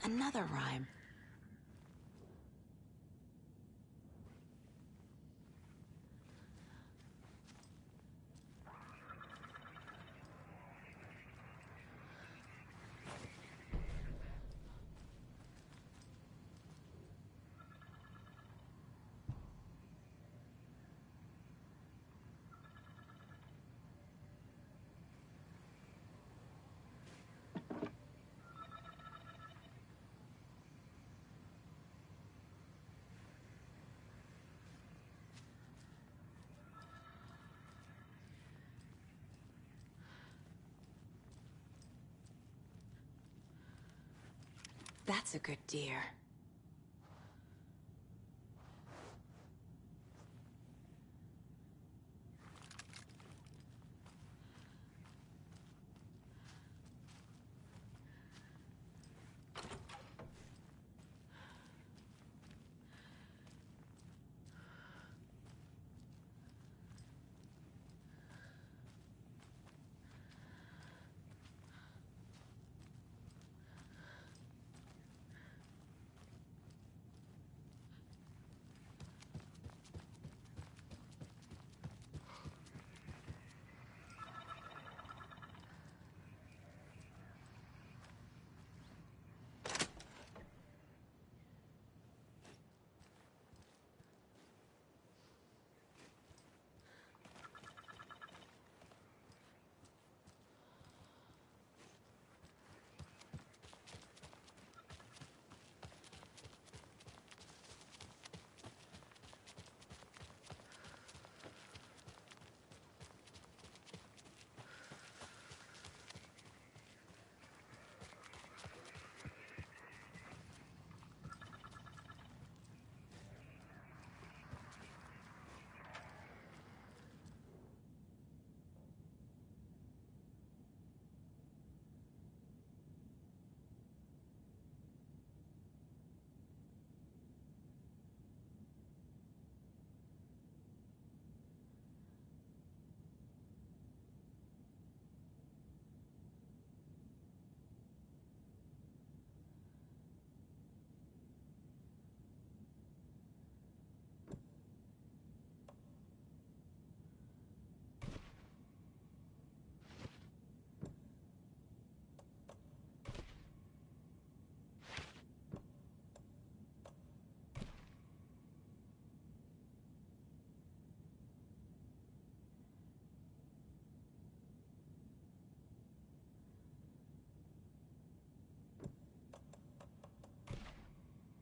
Another rhyme. That's a good deer.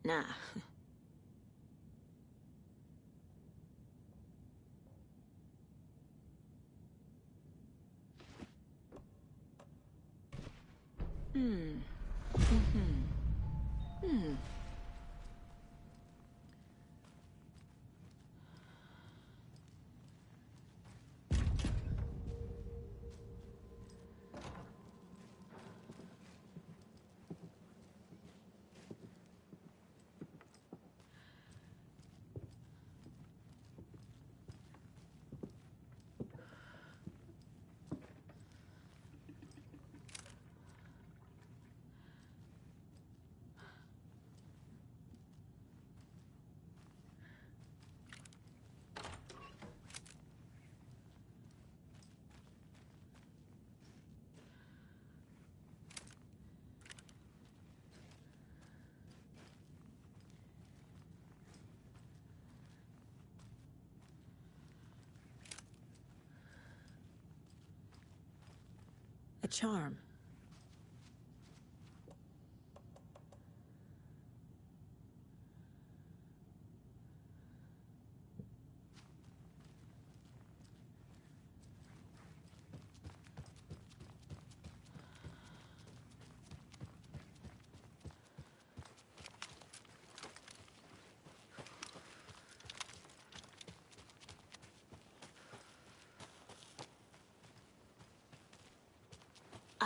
Nah. Hmm. A charm.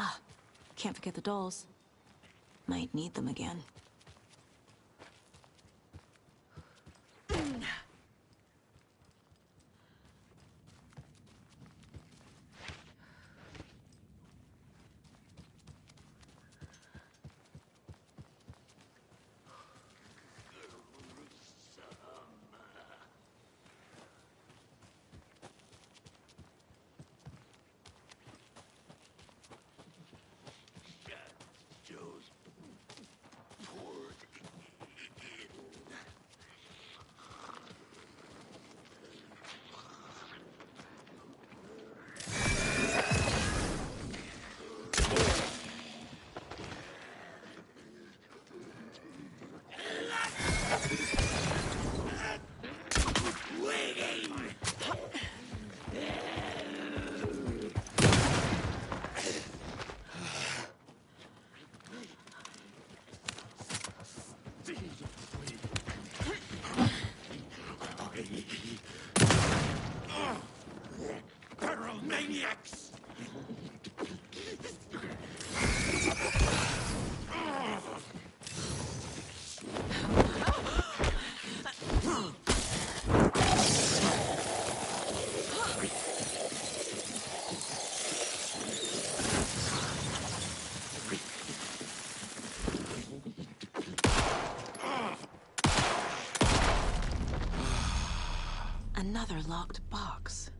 Ah, can't forget the dolls. Might need them again. maniacs! Another locked box.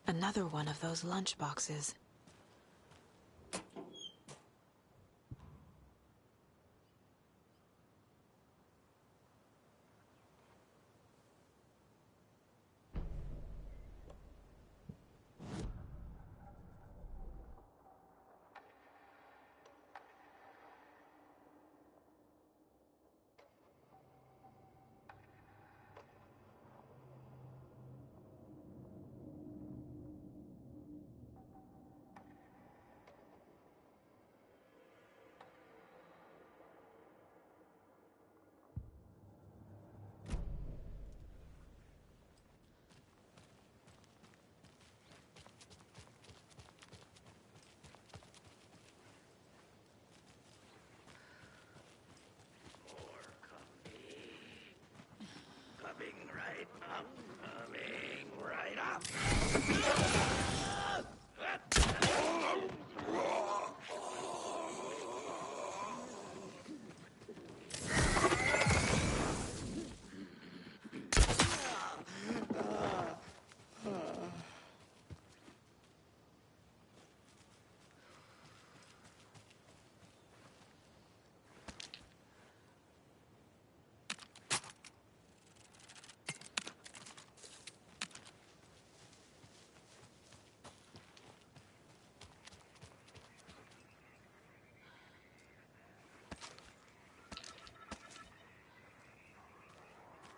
Another one of those lunch boxes.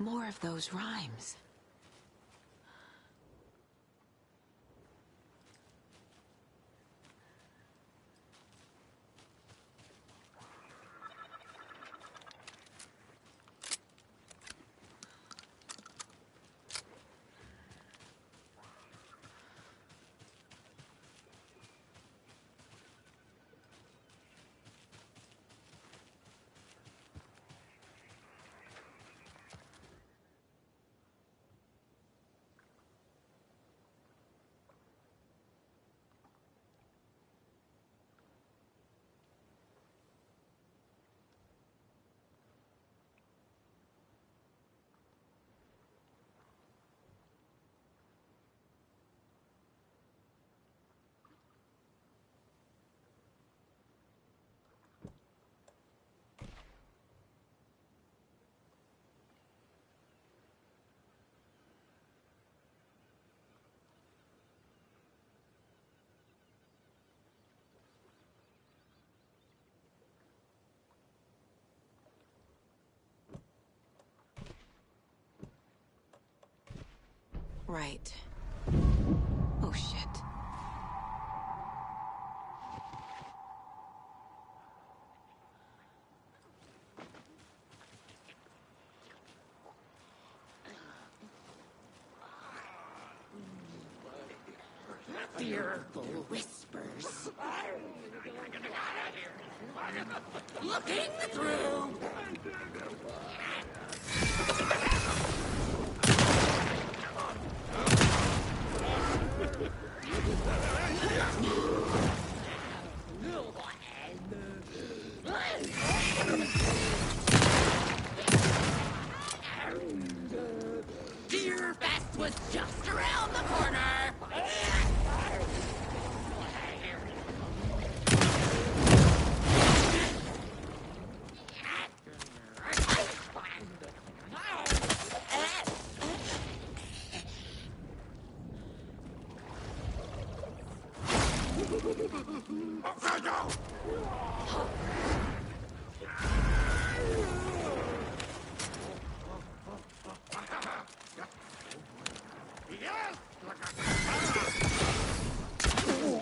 More of those rhymes. Right. Oh, shit. Fearful whispers. Looking through. Deer Fest was just around the corner.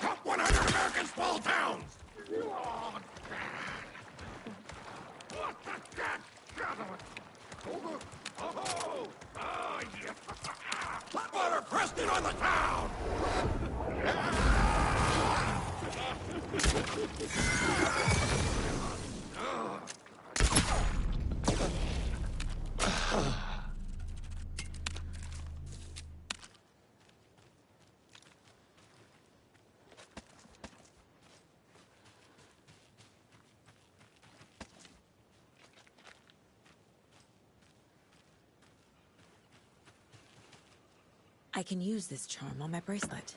Top 100 Americans fall down! Oh, yeah. Hot water pressed in on the town! I can use this charm on my bracelet.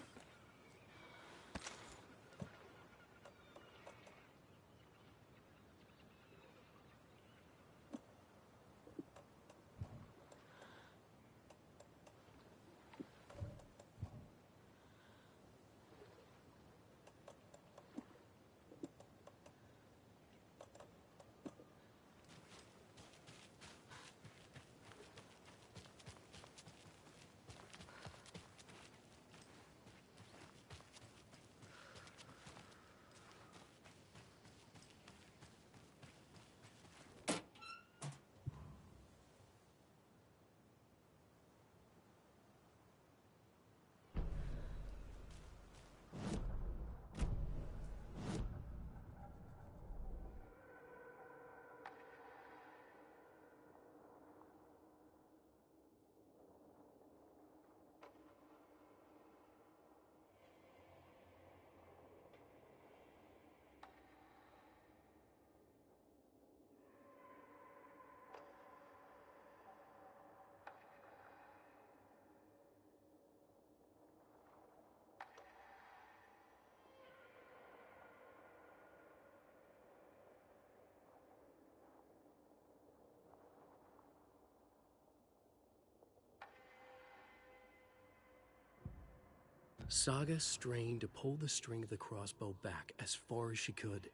Saga strained to pull the string of the crossbow back as far as she could.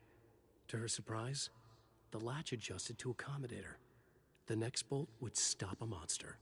To her surprise, the latch adjusted to accommodate her. The next bolt would stop a monster.